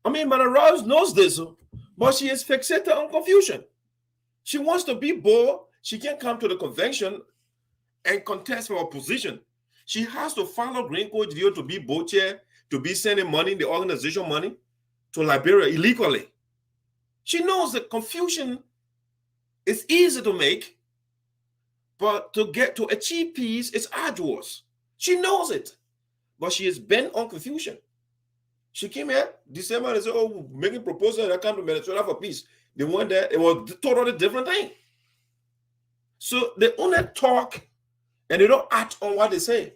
I mean, Madam Rose knows this, but she is fixated on confusion. She wants to be bold. She can't come to the convention and contest for a position. She has to follow Greene Geleo to be board chair, to be sending money, the organization money, to Liberia illegally. She knows that confusion is easy to make, but to achieve peace is arduous. She knows it, but she is bent on confusion. She came here December and said, "Oh, making proposals that come to Venezuela for peace." They went there; it was a totally different thing. So they only talk and they don't act on what they say.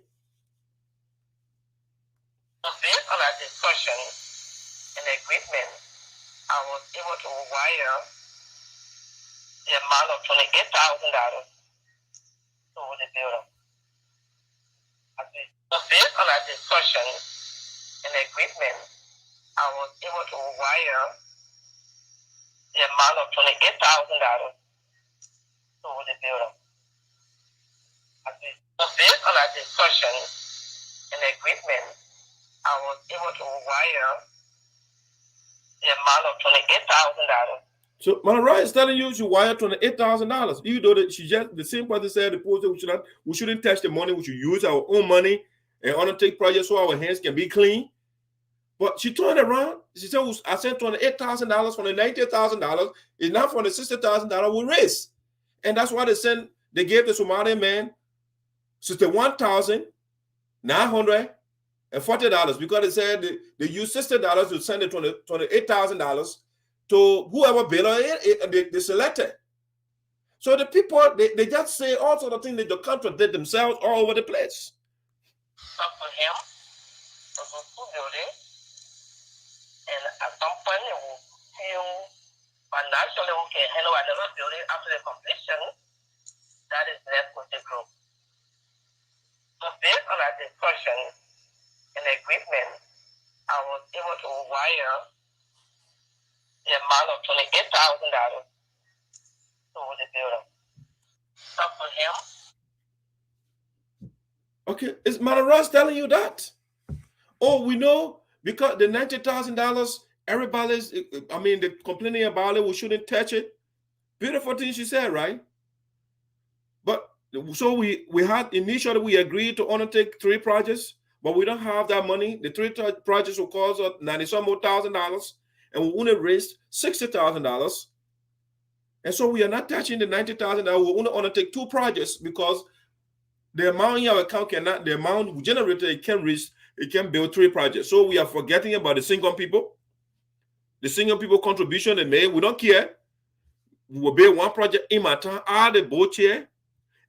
Based on our discussion and agreement, I was able to wire the amount of $28,000 to the builder. So based on our discussion and agreement, I was able to wire the amount of $28,000 to the builder. So based on our discussion and agreement, I was able to wire the amount of $28,000. So Manara is telling you she wired $28,000. You know that she just the same person said the post we shouldn't touch the money, we should use our own money and undertake projects so our hands can be clean. But she turned around. She said, "I sent $28,000 from the $90,000. It's not from the $60,000 we raised." And that's why they gave the Somalian man $61,940 because they said they used $60 to send the $28,000 to whoever bidder they selected. So the people, they just say all sorts of things, they just contradict themselves all over the place. Talk to him, building, and at some point we will feel financially we can handle another building after the completion. That is left with the group. So based on our discussion and agreement, I was able to wire the amount of $28,000 to the builder. Talk to him. Okay, is Madam Ross telling you that? Oh, we know because the $90,000, everybody's, they're complaining about it, we shouldn't touch it. Beautiful thing she said, right? But so we had initially we agreed to undertake 3 projects, but we don't have that money. The 3 projects will cost us $90-some more thousand, and we only raised $60,000. And so we are not touching the $90,000. We only undertake 2 projects because the amount in our account cannot, the amount we generated, it can build 3 projects. So we are forgetting about the single people. The single people contribution they made, we don't care. We will build 1 project in my town, add a boat chair,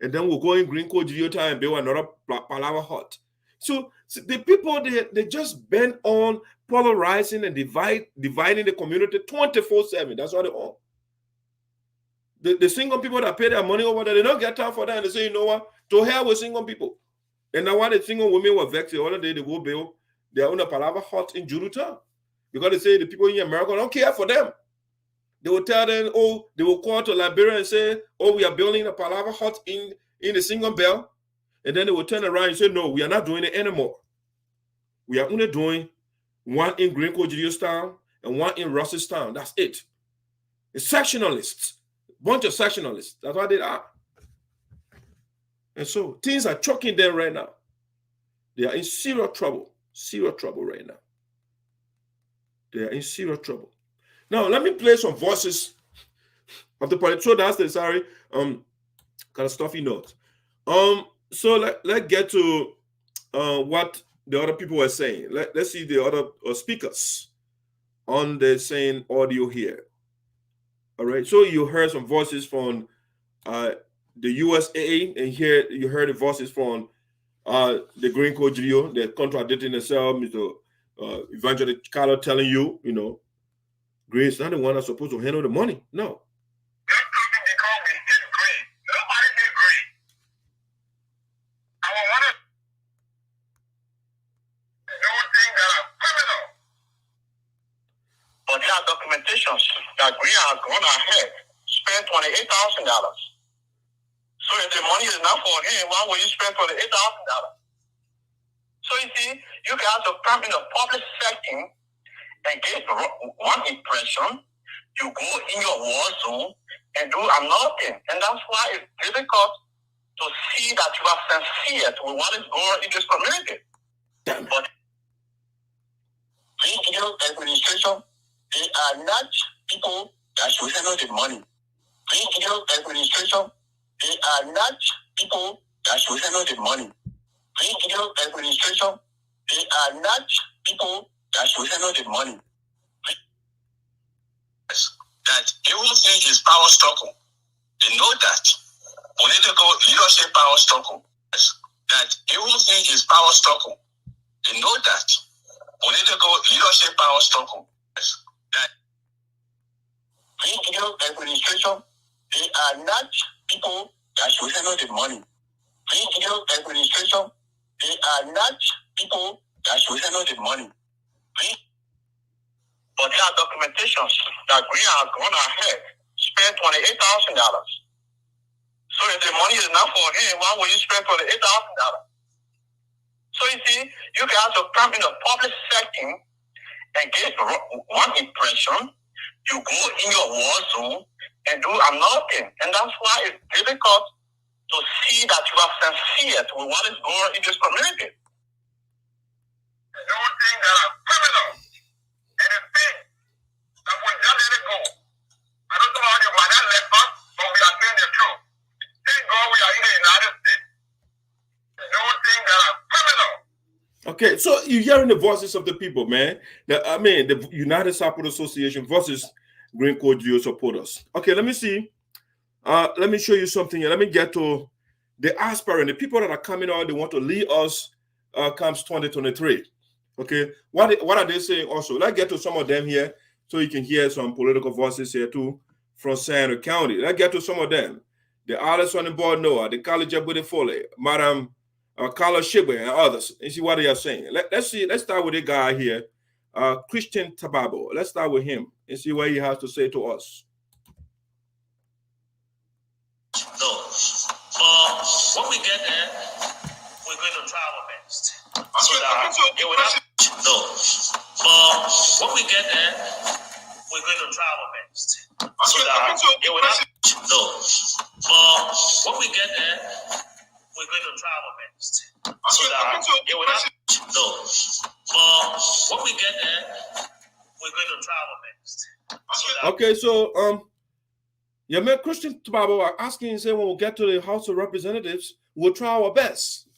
and then we'll go in Greene Geleo town and build another Palava hut. So the people, they just bent on polarizing and dividing the community 24/7. That's what they want. The single people that pay their money over there, they don't get time for that. And they say, you know what? To hell with single people. And now why the single women were vexed the other day, they go build their own Palava hut in Juru town. Because they say the people in America don't care for them. They will tell them, oh, they will call to Liberia and say, oh, we are building a Palava hut in the single bell. And then they will turn around and say, no, we are not doing it anymore. We are only doing 1 in Greene Geleo town and 1 in Ross's town. That's it. It's sectionalists. Bunch of sectionalists. That's what they are. And so things are choking them right now. They are in serious trouble. Serious trouble right now. They are in serious trouble. Now, let me play some voices of the politics. So that's the kind of stuffy notes. So let's get to what the other people were saying. Let's see the other speakers on the same audio here. All right. So you heard some voices from the USAA, and here you heard the voices from the Greene Geleo. They're contradicting themselves. Mr. Evangelist Carlor telling you, Greene's not the one that's supposed to handle the money. No. But there are documentations that Greene has gone ahead, spent $28,000. So if the money is not for him, why would you spend $28,000? So you see, you guys have come in a public setting and get one impression, you go in your war zone and do another thing. And that's why it's difficult to see that you are sincere with what is going on in this community. But regional administration, they are not people that should handle the money. Regional administration, they are not people that should handle the money. Regional administration, they are not people that should handle the money. That everything is power struggle. They know that. Political leadership power struggle. That everything is power struggle. They know that. Political leadership power struggle. That regional administration, they are not people that should handle the money. Regional administration, they are not people that should handle the money. But there are documentations that Greene has gone ahead, spent $28,000. So if the money is not for him, why would you spend $28,000? So you see, you can also come in a public setting and get one impression. You go in your war zone and do another thing. And that's why it's difficult to see that you are sincere with what is going on in this community. Doing things that are criminal. And the thing that we just let it go. I don't know how you might not let us, but we are saying the truth. Thank God we are in the United States. Doing things that are criminal. Okay, so you're hearing the voices of the people, man. The United Supporters Association versus Greene Geleo supporters. Okay, let me see. Let me show you something here. Let me get to the aspirant, the people that are coming out. They want to lead us comes 2023. Okay, what are they saying also? Let's get to some of them here so you can hear some political voices here too from Sinoe County. Let's get to some of them. The artists on the board, Noah, the College of Foley, Madam Carla Shibe, and others, and see what they are saying. Let's see. Let's start with a guy here, Christian Tababo. Let's start with him and see what he has to say to us. No, but when we get there, we're going to try our best. So that it will not. No, but when we get there, we're going to try our best. So that it will not. No, but when we get there, we're going to try our best. So that it will not. No, but when we get there, we're going to try our best. Okay, so your man Christian Tababo are asking, saying when we get to the House of Representatives, we'll try our best.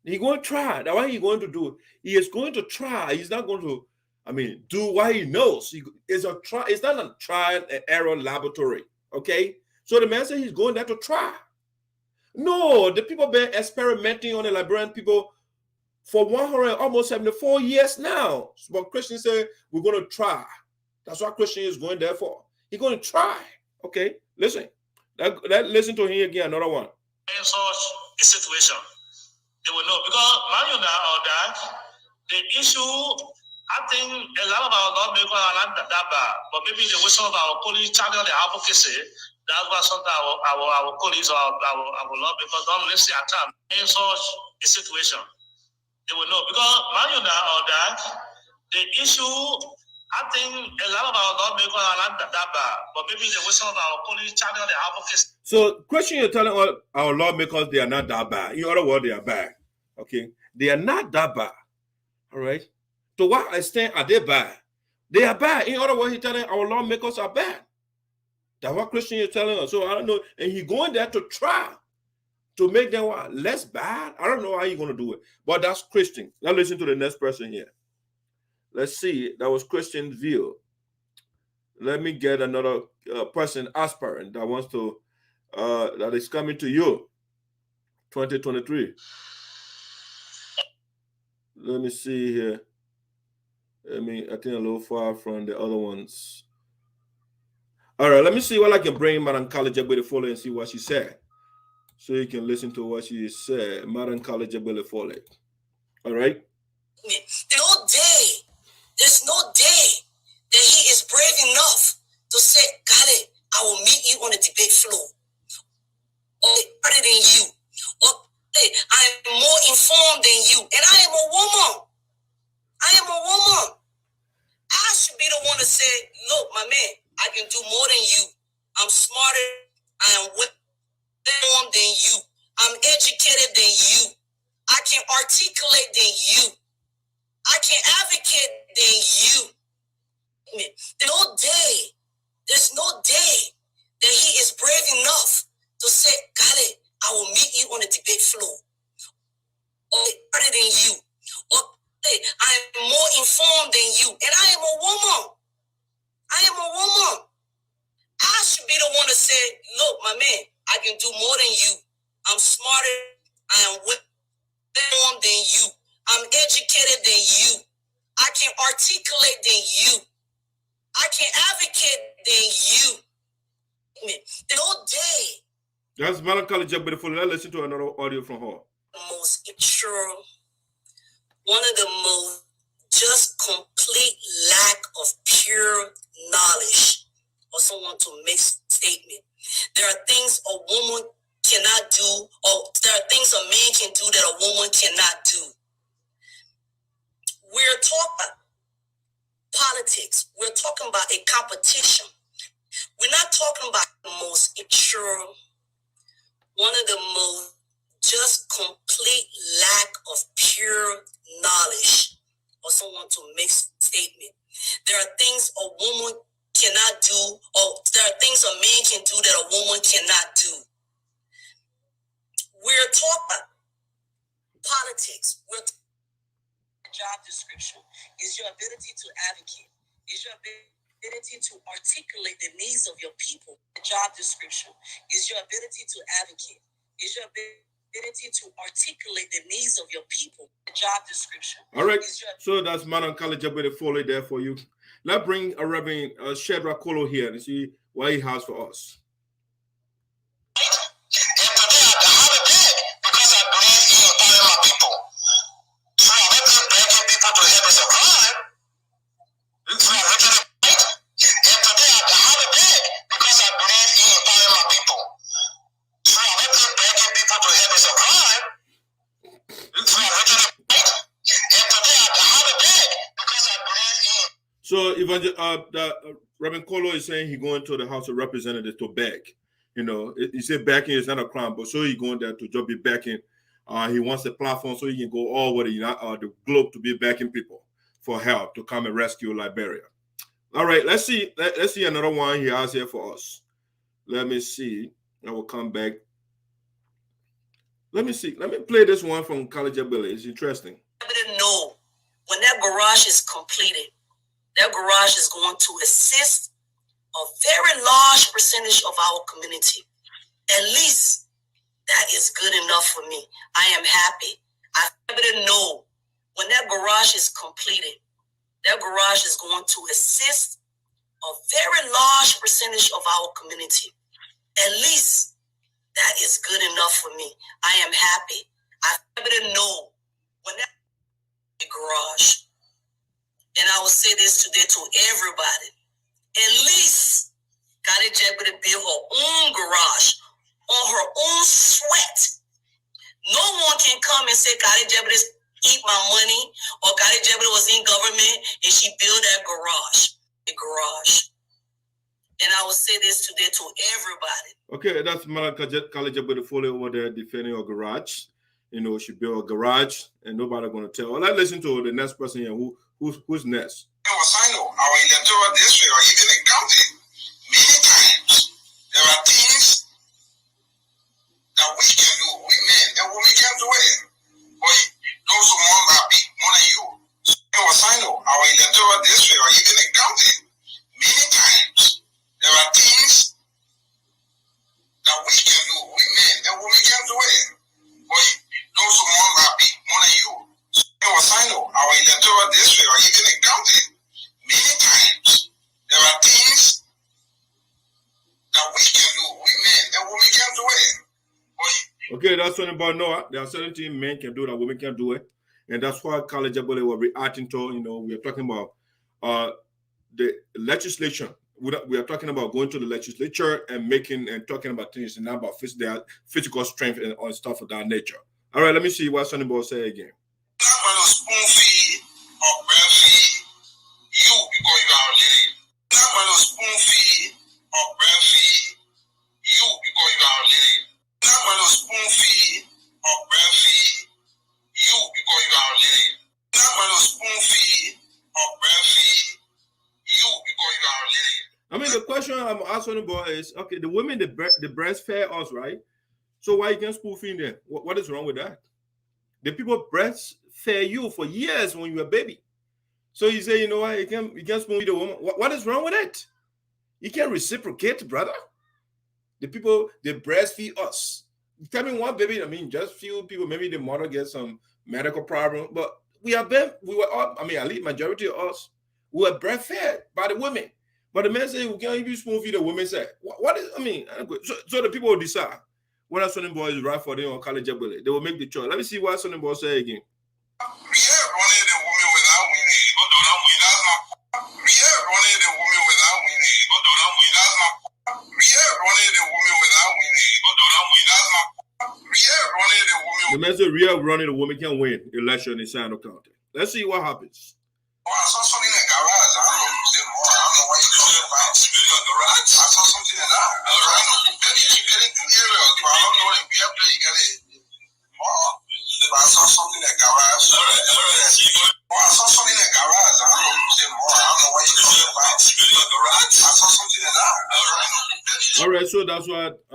He's going to try. Now, what he's going to do? He is going to try. He's not going to, do what he knows. It's not a trial and error laboratory. Okay, so the man said he's going there to try. No, the people been experimenting on the Liberian people for 174 years now. But Christian said we're going to try. That's what Christian is going there for. He's going to try. Okay, listen. Let's listen to him again. Another one. In such a situation, they will know because man, that the issue. I think a lot of our lawmakers are not that bad, but maybe the wisdom of our colleagues channel the advocacy. That's why sometimes our colleagues or our lawmakers don't listen at time. In such a situation, they will know because man, that the issue. I think a lot of our lawmakers are not that bad, but maybe the wisdom of our colleagues channel the advocacy. So, question you're telling our lawmakers they are not that bad. In other words, they are bad. Okay, they are not that bad. All right. To what extent are they bad? They are bad. In other words, he's telling our lawmakers are bad. That's what Christian is telling us. So I don't know. And he's going there to try to make them less bad. I don't know how he's going to do it. But that's Christian. Now listen to the next person here. Let's see. That was Christian's view. Let me get another person, aspirant, that wants to, that is coming to you, 2023. Let me see here. I think a little far from the other ones. All right, let me see what I can bring Madam College Ability Foley and see what she said. So you can listen to what she said. Madam College Ability Foley. All right? There's no day that he is brave enough to say, got it, I will meet you on the debate floor. Or better than you. Or I am more informed than you. And I am a woman. I I should be the one to say, look, my man, I can do more than you. I'm smarter. I am well-informed than you. I'm educated than you. I can articulate than you. I can advocate than you. There's no day that he is brave enough to say, Khaled, I will meet you on the debate floor. Or better than you. Or I am more informed than you. And I am a woman. I should be the one to say, look, my man, I can do more than you. I'm smarter. I am well-informed than you. I'm educated than you. I can articulate than you. I can advocate than you. No day. That's Melancholy Jack Beautiful. Let's listen to another audio from her. Most immature, one of the most just complete lack of pure knowledge or someone to make statement. There are things a woman cannot do, or there are things a man can do that a woman cannot do. We're talking about politics. We're talking about a competition. We're not talking about the most immature, one of the most just complete lack of pure knowledge or someone to make statement. There are things a woman cannot do, or there are things a man can do that a woman cannot do. We're talking about politics. Job description is your ability to advocate, is your ability to articulate the needs of your people. The job description is your ability to advocate, is your ability to articulate the needs of your people. The job description. All right, so that's Melancholy Jack Beautiful there for you. Let's bring a Reverend Shadrach Kolo here and see what he has for us. So Reverend Kolo is saying he's going to the House of Representatives to beg. You know, he said begging is not a crime, but so he's going there to just be begging. He wants a platform so he can go all over the globe to be begging people for help to come and rescue Liberia. All right, let's see another one he has here for us. Let me see. I will come back. Let me see. Let me play this one from College of Billy. It's interesting. I didn't know when that garage is completed. That garage is going to assist a very large percentage of our community. At least that is good enough for me. I am happy. I didn't know when that garage is completed, that garage is going to assist a very large percentage of our community. At least that is good enough for me. I am happy. I didn't know when that garage. And I will say this today to everybody. At least Khaled Jack to build her own garage on her own sweat. No one can come and say Khaled Jack eat my money, or Khaled Jack was in government and she built that garage. The garage. And I will say this today to everybody. Okay, that's Khaled Jack over there defending her garage. You know, she built a garage and nobody gonna tell. Well, let's listen to the next person here. Who's next? Sinoe, our electoral district, or even in county, many times there are things that we can do, we men and women can do it. But those who want to be more than you. Sinoe, our electoral district, or even in county, many times there are things that we can do, we men and women can do it. But those who want to be more than you. Sinoe, our electoral district, or even in county, many times there are things that we can do, we men and women can do it. Okay, that's something about Noah. There are certain things men can do that women can do it, and that's why College Abole were reacting to. You know, we are talking about the legislation. We are talking about going to the legislature and talking about things, and not about physical strength and all stuff of that nature. All right, let me see what Sonny say again. I'm not going to spoon feed or breastfeed you because I mean, the question I'm asking about is, okay, the women, the breastfeed us, right? So why you can't spoon feed them? What is wrong with that? The people breastfed you for years when you were a baby. So you say, you know what, you can't spoon feed a woman. What is wrong with it? You can't reciprocate, brother. The people, they breastfeed us. Tell me one baby, I mean, just few people, maybe the mother gets some medical problem, but we were all, I mean, at least majority of us, we were breastfed by the women. But the men say, we can't even spoon feed the women. Say, what is, I mean, so the people will decide whether Sonny Boy is right for them or college ability. They will make the choice. Let me see what Sonny Boy say again. The man said, real running the woman can win election in Sinoe County. Let's see what happens. I saw something in the garage. I don't know if you said more. I don't know why you talking about garage. I saw something in that. I don't know. Getting to the area. I don't know if we have to get it more. But I saw something in the garage. I saw something in the garage. I don't know if you said more. I don't know why you talking about garage. I saw something in that. All right, so that's what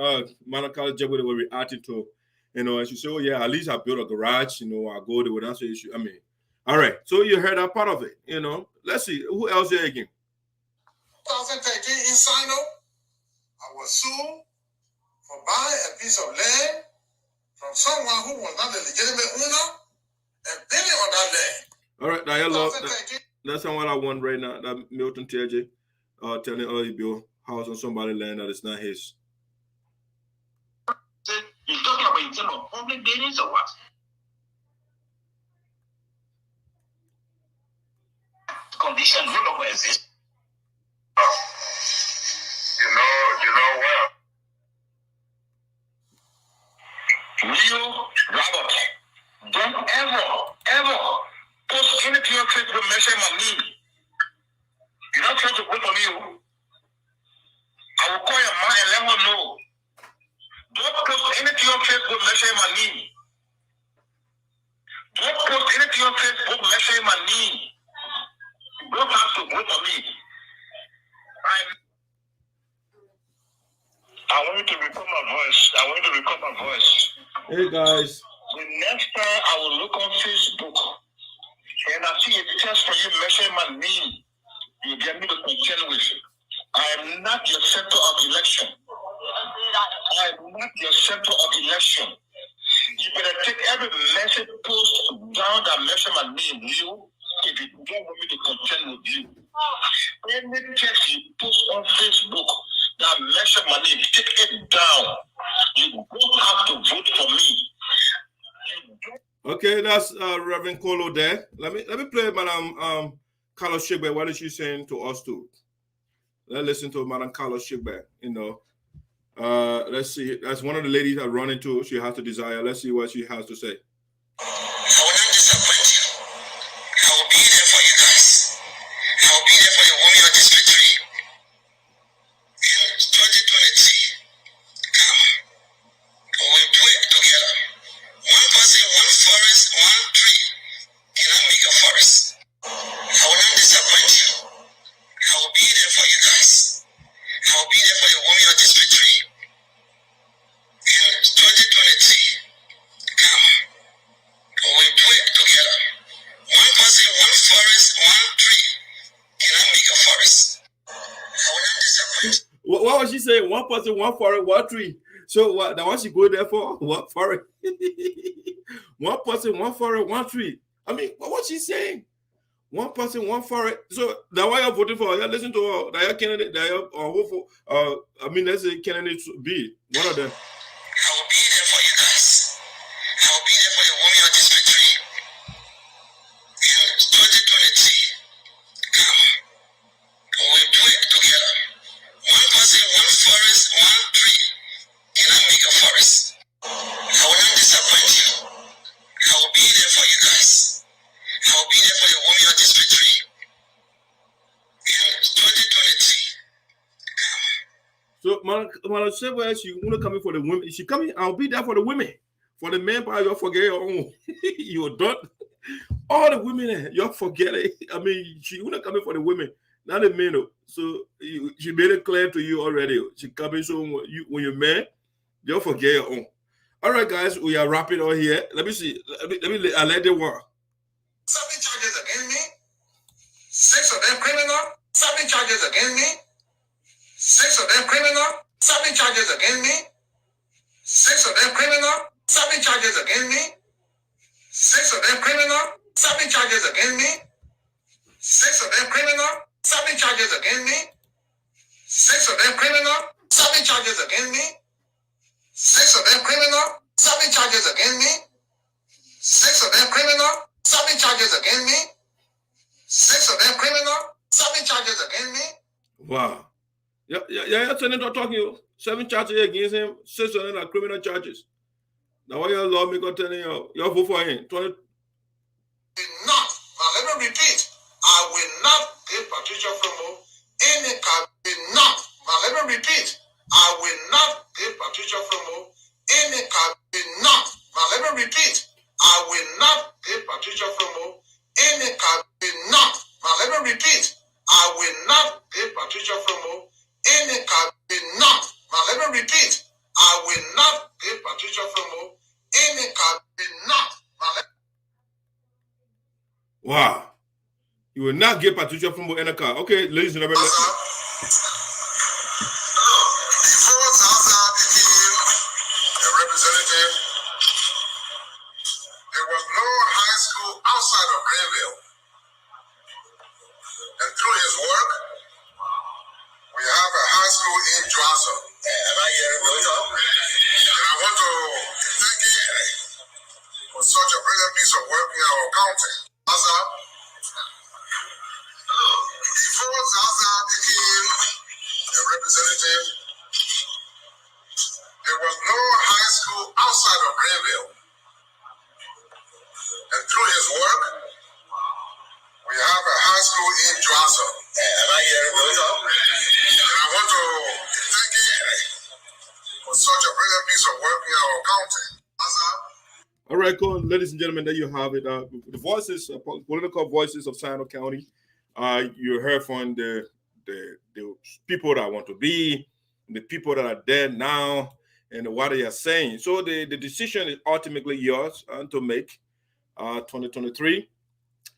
Manakala Jebede were reacting to. You know, and she said, oh, yeah, at least I built a garage. You know, I go there without the issue. I mean, all right, so you heard that part of it, you know. Let's see, who else there again? 2013 in Sinoe, I was sued for buying a piece of land from someone who was not the legitimate owner and building on that land. All right, now, hello. That's what I want right now. That Milton TJ telling all he built house on somebody's land that is not his. You're talking about in terms of public buildings or what? Condition no longer exist. You know well. Real Robert, don't ever post anything on Facebook mentioning my name. You're not trying to vote on you. I will call your man and let her know. Don't post anything on Facebook mentioning my name. Don't post anything on Facebook mentioning my name. You don't have to vote on me. I want you to record my voice. Hey, guys. The next time I will look on Facebook and I see a text for you mentioning my name, you get me to contend with. I am not your center of election. You better take every message post down that mention my name, you, if you don't want me to contend with you. Any text you post on Facebook that mention my name, take it down. You don't have to vote for me. Okay, that's Reverend Colo there. Let me play Madam Carlos Shigbe. What is she saying to us too? Let's listen to Madam Carlos Shigbe. You know, let's see. That's one of the ladies that run into. She has a desire. Let's see what she has to say. I will not disappoint you. I will be there for you guys. I will be there for your women on District 3. In 2023, come. We will do it together. One person, one forest, one tree. Cannot make a forest. I will not disappoint you. I will be there for you guys. I will be there for your women on District 3. In 2023, come. We will do it together. One person, one forest, one tree. Cannot make a forest. I will not disappoint you. What was she saying? One person, one forest, one tree. So what? That what she go there for? What forest? One person, one forest, one tree. I mean, what was she saying? One person, one forest. So that's why you're voting for. You listen to her. That your candidate. That your hopeful. I mean, let's say candidate be one of them. I will be there for you guys. I will be there for your women on District 3. In 2023, come. We will do it together. One person, one forest, one tree. Cannot make a forest. I will not disappoint you. I will be there for you guys. I will be there for your women on District 3. In 2023, come. So, Madam Shigbe, she want to come in for the women. She coming. I'll be there for the women. For the men, but you forget your own. You don't. All the women, you forget it. I mean, she want to come in for the women. Not a minute. So she made it clear to you already. She coming so when you're mad, don't forget your own. All right, guys, we are wrapping on here. Let me see. I let it work. 7 charges against me. 6 of them criminal. 7 charges against me. 6 of them criminal. 7 charges against me. 6 of them criminal. 7 charges against me. 6 of them criminal. 7 charges against me. 6 of them criminal. 7 charges against me. 6 of them criminal. 7 charges against me. 6 of them criminal. 7 charges against me. 6 of them criminal. 7 charges against me. 6 of them criminal. 7 charges against me. Wow. Yeah, Senator talking 7 charges against him, 6 of them are criminal charges. Now why your lawmaker telling you vote for him? 20. Not. Now let me repeat. I will not give Patricia Fromo any card. Not. Now let me repeat. I will not give Patricia Fromo any card. Not. Now let me repeat. I will not give Patricia Fromo any card. Not. Now let me repeat. I will not give Patricia Fromo any card. Not. Now let me repeat. I will not give Patricia Fromo any card. Not. Wow. You will not give Patricia Fromo any card. Okay, ladies and gentlemen. Before Zaza became a representative, there was no high school outside of Greenville. And through his work, we have a high school in Johnson. And I want to thank him for such a brilliant piece of work in our county. Zaza, before Zaza became a representative, there was no high school outside of Greenville. And through his work, we have a high school in Johnson. And I want to thank him for such a brilliant piece of work in our county. All right, cool. Ladies and gentlemen, there you have it. The voices, political voices of Sinoe County. You heard from the people that want to be, the people that are there now, and what they are saying. So the decision is ultimately yours to make 2023.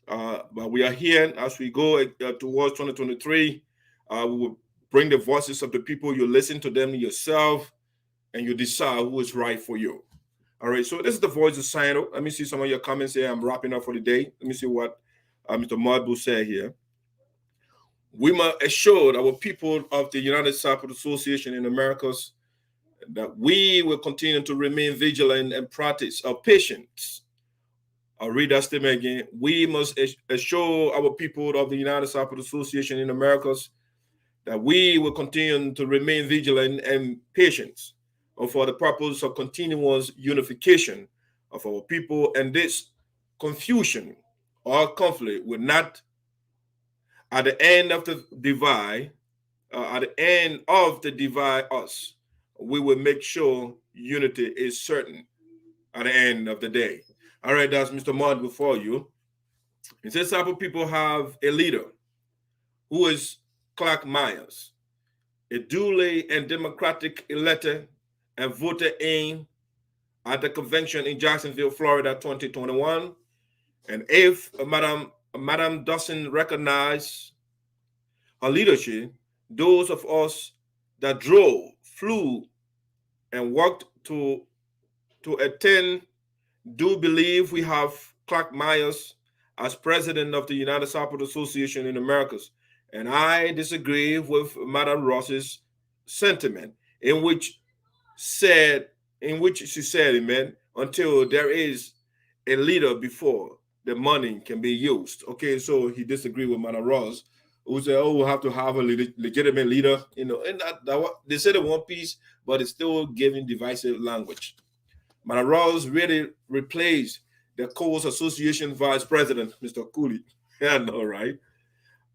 But we are here as we go towards 2023. We will bring the voices of the people. You listen to them yourself, and you decide who is right for you. All right, so this is the voice of Sinoe. Let me see some of your comments here. I'm wrapping up for the day. Let me see what Mr. Modbu said here. We must assure our people of the United Cyprus Association in Americas that we will continue to remain vigilant and practice our patience. I'll read that statement again. We must assure our people of the United Cyprus Association in Americas that we will continue to remain vigilant and patient for the purpose of continuous unification of our people, and this confusion or conflict will not, at the end of the divide, us. We will make sure unity is certain at the end of the day. All right, that's Mr. Mud before you. It says Cyprus people have a leader who is Clark Myers, a duly and democratic elected and voted in at the convention in Jacksonville, Florida, 2021. And if Madam doesn't recognize her leadership, those of us that drove, flew, and worked to attend do believe we have Clark Myers as president of the United Cyprus Association in Americas. And I disagree with Madam Ross's sentiment, in which she said, amen, until there is a leader before the money can be used. Okay, so he disagreed with Madam Ross, who said, oh, we'll have to have a legitimate leader, and they said it one piece, but it's still giving divisive language. Madam Ross really replaced the Coast Association Vice President, Mr. Cooley. Yeah, I know, right?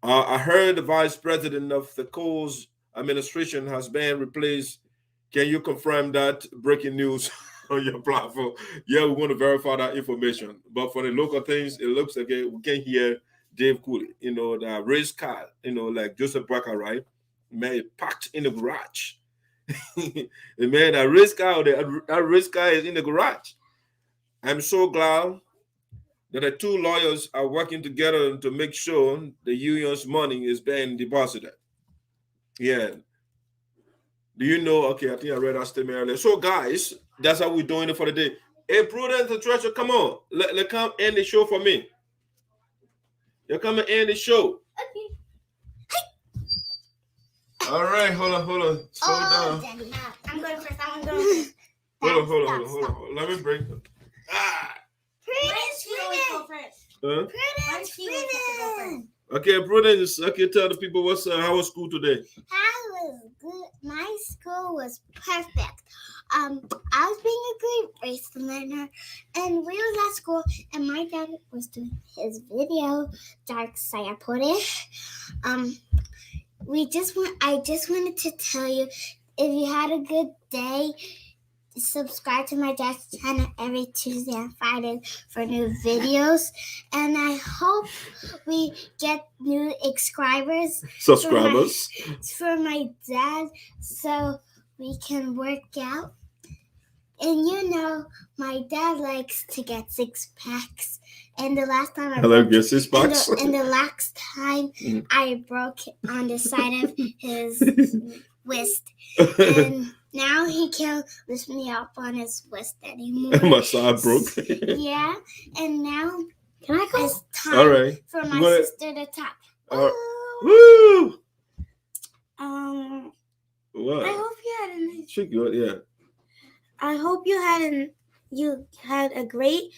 I heard the Vice President of the Coast administration has been replaced. Can you confirm that? Breaking news on your platform. Yeah, we want to verify that information. But for the local things, it looks like we can't hear Dave could, the race car, like Joseph Bracker, right? Man, it parked in the garage. And man, that race car is in the garage. I'm so glad that the two lawyers are working together to make sure the union's money is being deposited. Yeah. Do you know? Okay, I think I read that statement earlier. So, guys, that's how we're doing it for the day. Hey, Prudence and Treasure, come on. Let come end the show for me. You come and end the show. Okay. All right, hold on. Slow down. Daddy, I'm going first. I'm going first. Hold on. Let me break them. Prudence. Okay, Prudence. Okay, tell the people how was school today? How was good? My school was perfect. I was being a great race learner, and we was at school, and my dad was doing his video, Dark Sayapore. I just wanted to tell you, if you had a good day, subscribe to my dad's channel every Tuesday and Friday for new videos, and I hope we get new subscribers for my dad, so we can work out. And my dad likes to get 6 packs. And the last time I broke it, 6 packs. And the last time I broke it on the side of his wrist. And now he can't lift me up on his wrist anymore. My side broke. Yeah. And now it's time for my sister to tap. Woo! What? I hope you had a nice. She good, yeah. I hope you had a great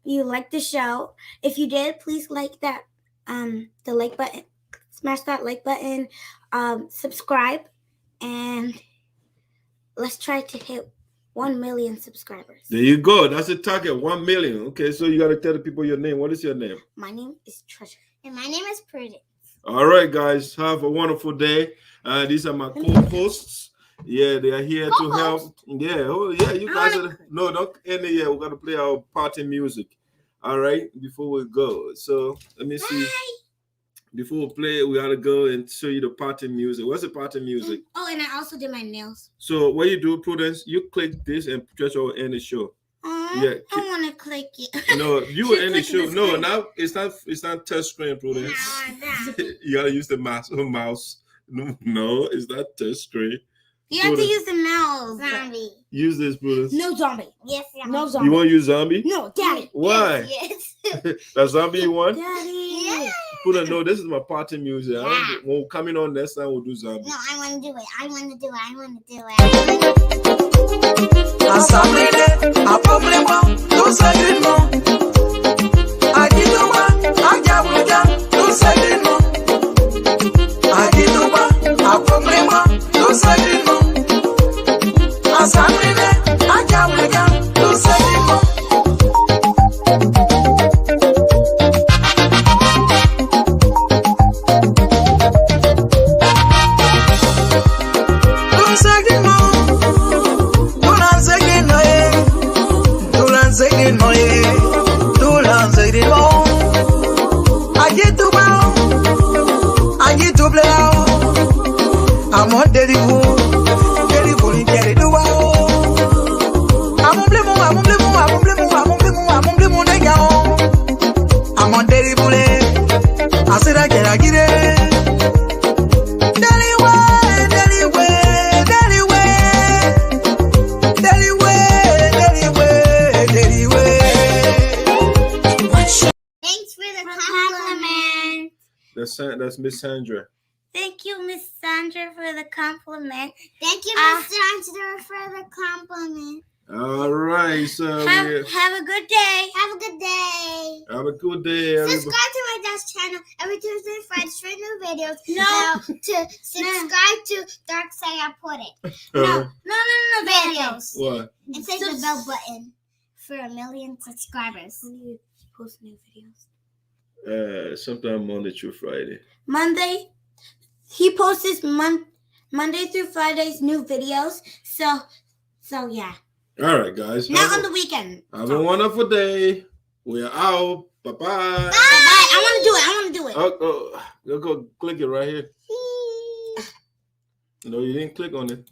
you liked the show. If you did, please like that the like button, smash that like button, subscribe, and let's try to hit 1 million subscribers. There you go. That's the target, 1 million. Okay, so you got to tell the people your name. What is your name? My name is Treasure. And my name is Prudence. All right, guys. Have a wonderful day. These are my co-hosts. Yeah, they are here to help. Yeah, you guys no, don't end it yet. We got to play our party music. All right, before we go. So let me see. Before we play, we got to go and show you the party music. What's the party music? Oh, and I also did my nails. So what you do, Prudence, you click this and just will end the show. Yeah, I want to click it. No, you will end the show. No, now it's not touch screen, Prudence. No. You gotta use the mouse. No, it's not touch screen. You have to use the mouse. Zombie. Use this, Prudence. No zombie. Yes, zombie. No zombie. You want to use zombie? No, Daddy. Why? Yes. That zombie you want? Daddy. Yes. Prudence, no, this is my party music. When we're coming on next time, we'll do zombie. No, I want to do it. That's Miss Sandra. Thank you, Miss Sandra, for the compliment. Thank you, Miss Sandra, for the compliment. All right, so have a good day. Have a good day. Have a good day. Subscribe to my dad's channel every Tuesday and Friday for new videos. No, to subscribe to Dark Sayapore. No, videos. What? And click the bell button for 1 million subscribers. When do you post new videos? Sometime Monday through Friday. Monday, he posts Monday through Fridays new videos. So yeah. All right, guys. Not on the weekend. Have a wonderful day. We're out. Bye-bye. Bye. I want to do it. Go click it right here. No, you didn't click on it.